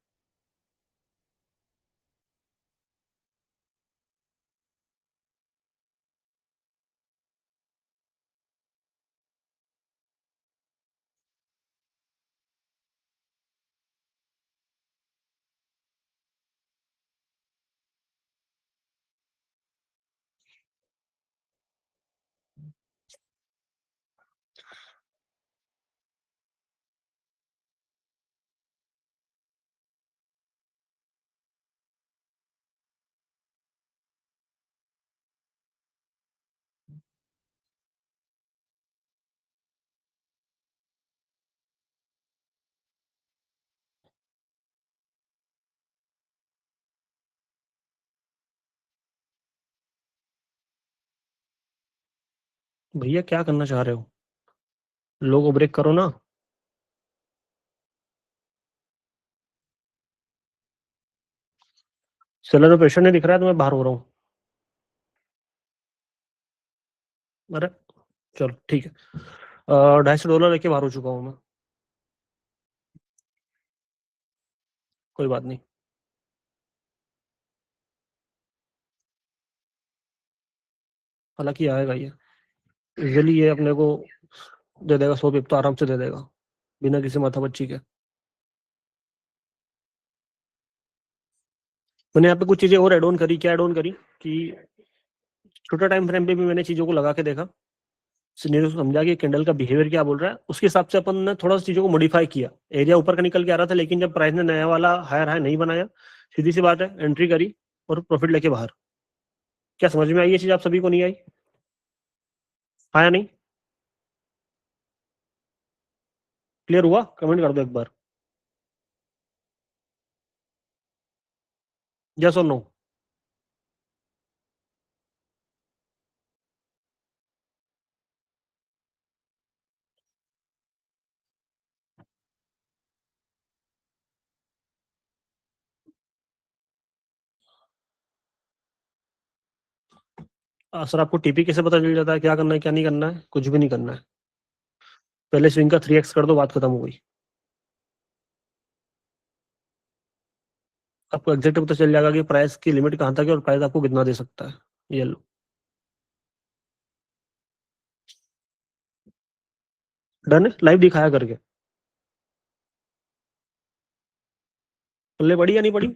A: भैया क्या करना चाह रहे हो? लोगो ब्रेक करो ना। सेलर में प्रेशर नहीं दिख रहा है तो मैं बाहर हो रहा हूँ। अरे चलो ठीक है, $250 लेके बाहर हो चुका हूँ मैं। कोई बात नहीं। हालांकि आएगा ये, इजीली ये अपने को दे देगा, 100 पिप तो आराम से दे देगा, बिना किसी माथा बच्ची के। मैंने यहाँ पे कुछ चीजें और एड ऑन करी। क्या एड ऑन करी कि छोटा टाइम फ्रेम पे भी मैंने चीजों को लगा के देखा, सिनेरियो को समझा कि कैंडल का बिहेवियर क्या बोल रहा है, उसके हिसाब से अपन ने थोड़ा सा चीजों को मॉडिफाई किया। एरिया ऊपर का निकल के आ रहा था, लेकिन जब प्राइस ने नया वाला हायर हाई नहीं बनाया, सीधी सी बात है, एंट्री करी और प्रॉफिट लेके बाहर। क्या समझ में आई ये चीज आप सभी को? नहीं आई? हाँ या नहीं? क्लियर हुआ? कमेंट कर दो एक बार, यस और नो। सर आपको टीपी कैसे पता चल जाता है क्या करना है क्या नहीं करना है? कुछ भी नहीं करना है, पहले स्विंग का 3x कर दो, बात खत्म हो गई। आपको एग्जैक्ट पता चल जाएगा कि प्राइस की लिमिट कहाँ तक है और प्राइस आपको कितना दे सकता है। ये लो, डन है, लाइव दिखाया करके। पल्ले पड़ी या नहीं पड़ी?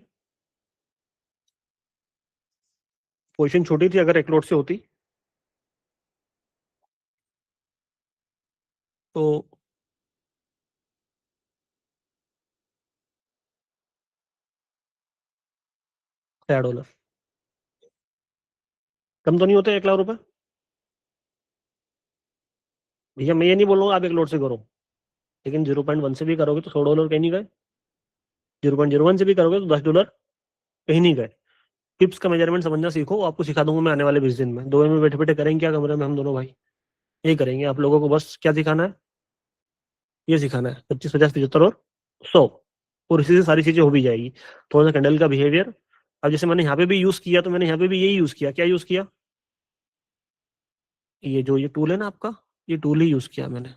A: पोजीशन छोटी थी अगर एक लोड से होती तो $1,000 कम तो नहीं होते 1,00,000 रुपए? भैया मैं ये नहीं बोल रहा हूँ आप एक लोड से करो, लेकिन 0.1 से भी करोगे तो $100 कहीं नहीं गए, 0.01 से भी करोगे तो $10 कहीं नहीं गए। टिप्स का मेजरमेंट समझना सीखो, आपको सिखा दूंगा मैं आने वाले 20 दिन में। 2 में बैठे बैठे करेंगे क्या कमरे में हम दोनों भाई? यही करेंगे आप लोगों को, बस क्या सिखाना है, ये सिखाना है 25, 50, 75 और 100, और इसी से सारी चीजें हो भी जाएगी। थोड़ा सा कैंडल का बिहेवियर, अब जैसे मैंने यहाँ पे भी यूज किया तो मैंने यहाँ पे भी यही यूज किया। क्या यूज किया? ये जो ये टूल है ना आपका, ये टूल ही यूज किया मैंने।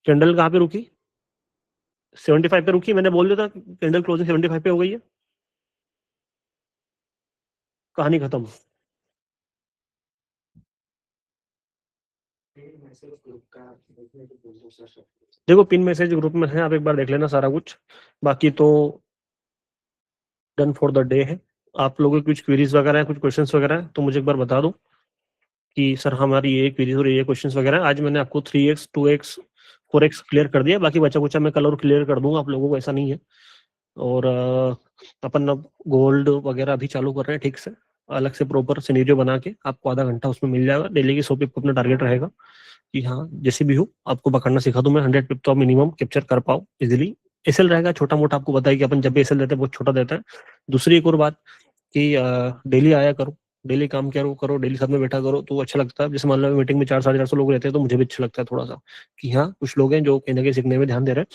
A: कैंडल कहाँ पे रुकी? 75 पे रुकी। मैंने बोल दिया था कैंडल क्लोजिंग 75 पे हो गई है, कहानी खत्म। देखो पिन मैसेज ग्रुप में है, आप एक बार देख लेना सारा कुछ, बाकी तो डन फॉर द डे है। आप लोगों की कुछ क्वेरीज वगैरह है, कुछ क्वेश्चंस वगैरह है तो मुझे एक बार बता दो कि सर हमारी ये क्वेरीज और ये क्वेश्चंस वगैरह। आज मैंने आपको 3x 2x 4x क्लियर कर दिया, बाकी बचा कुचा मैं कल और क्लियर कर दूंगा आप लोगों को, ऐसा नहीं है। और अपन अब गोल्ड वगैरह अभी चालू कर रहे हैं ठीक से, अलग से प्रॉपर सिनेरियो बना के आपको आधा घंटा उसमें मिल जाएगा। डेली की 100 पिप अपना टारगेट रहेगा कि हाँ जैसे भी हो आपको पकड़ना सिखा दूं मैं। 100 पिप तो आप मिनिमम कैप्चर कर पाओ इजिली। एसएल रहेगा छोटा मोटा, आपको बताया कि अपन जब भी एसएल देते हैं बहुत छोटा देता है। दूसरी एक और बात कि डेली आया करो, डेली काम करो करो, डेली साथ में बैठा करो तो अच्छा लगता है। जैसे मान लो मीटिंग में 400-450 लोग रहते हैं तो मुझे भी अच्छा लगता है थोड़ा सा कि हाँ कुछ लोग हैं जो कहीं ना कहीं सीखने में ध्यान दे रहे हैं।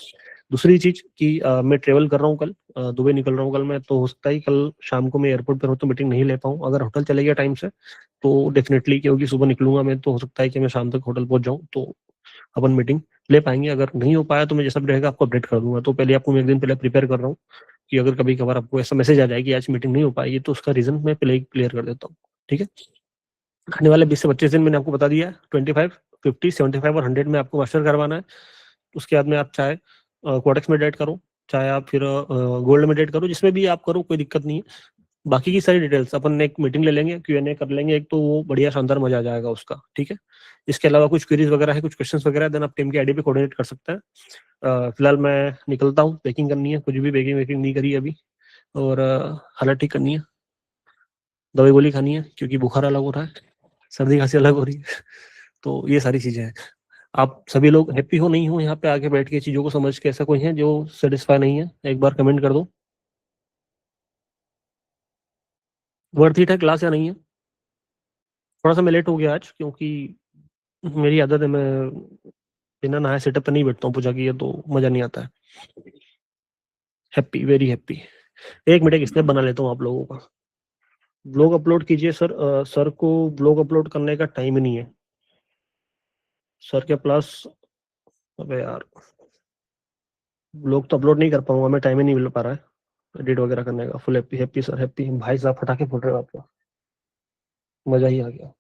A: दूसरी चीज कि मैं ट्रेवल कर रहा हूँ कल, दुबई निकल रहा हूँ कल मैं, तो हो सकता है कल शाम को मैं एयरपोर्ट पर हूँ तो मीटिंग नहीं ले पाऊँ। अगर होटल चले गया टाइम से तो डेफिनेटली, क्योंकि सुबह निकलूंगा मैं तो हो सकता है कि मैं शाम तक होटल पहुंच जाऊँ तो अपन मीटिंग ले पाएंगे। अगर नहीं हो पाया तो मैं जैसा भी रहेगा आपको अपडेट कर दूंगा। तो पहले आपको मैं एक दिन पहले प्रिपेयर कर रहा हूँ कि अगर कभी कभार आपको ऐसा मैसेज आ जाए कि आज मीटिंग नहीं हो पाएगी तो उसका रीजन मैं पहले ही क्लियर कर देता हूँ, ठीक है। आने वाले 20 से 25 दिन मैंने आपको बता दिया है। 25, 50, 75 और 100 में आपको मास्टर करवाना है। उसके बाद में आप चाहे कोडेक्स में डेट करो, चाहे आप फिर गोल्ड में डेट करो, जिसमें भी आप करो कोई दिक्कत नहीं है। बाकी की सारी डिटेल्स अपन एक मीटिंग ले लेंगे, Q&A कर लेंगे एक, तो वो बढ़िया शानदार मजा आ जाएगा उसका, ठीक है। इसके अलावा कुछ क्वेरीज वगैरह है, कुछ क्वेश्चंस वगैरह, देन आप टीम के आईडी पे कोऑर्डिनेट कर सकते हैं। फिलहाल मैं निकलता हूँ, पैकिंग करनी है, कुछ भी पैकिंग वैकिंग नहीं करी अभी, और हालत ठीक करनी है, दवाई गोली खानी है क्योंकि बुखार अलग हो रहा है, सर्दी खांसी अलग हो रही है तो ये सारी चीजें हैं। आप सभी लोग हैप्पी हो नहीं हो यहाँ पे आके बैठ के चीजों को समझ के? ऐसा कोई है जो सेटिस्फाई नहीं है? एक बार कमेंट कर दो। वर्थ इट है क्लास या नहीं है? थोड़ा सा मैं लेट हो गया आज क्योंकि मेरी आदत है, मैं बिना नहाए सेटअप पे नहीं बैठता हूँ पूजा की, है तो मजा नहीं आता है। Happy, very happy. एक मिनट एक स्नैप बना लेता हूँ आप लोगों का। ब्लॉग अपलोड कीजिए सर। सर को ब्लॉग अपलोड करने का टाइम ही नहीं है सर के पास। अबे यार ब्लॉग तो अपलोड नहीं कर पाऊंगा मैं, टाइम ही नहीं मिल पा रहा है एडिट वगैरह करने का। Full happy, happy sir happy. भाई साहब फटाके फूट रहे हो आपका, मजा ही आ गया,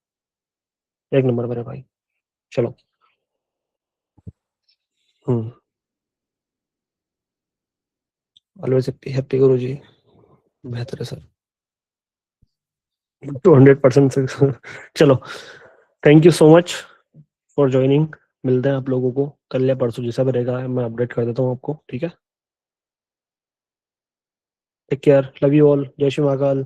A: एक नंबर मेरे भाई। चलो ऑलवेज हैप्पी, हैप्पी गुरु जी, बेहतर है सर 200% से चलो thank you so much for joining. मिलते हैं आप लोगों को कल या परसों, जैसा भी रहेगा मैं अपडेट कर देता हूँ आपको, ठीक है। Take care, love you all, जय श्री महाकाल।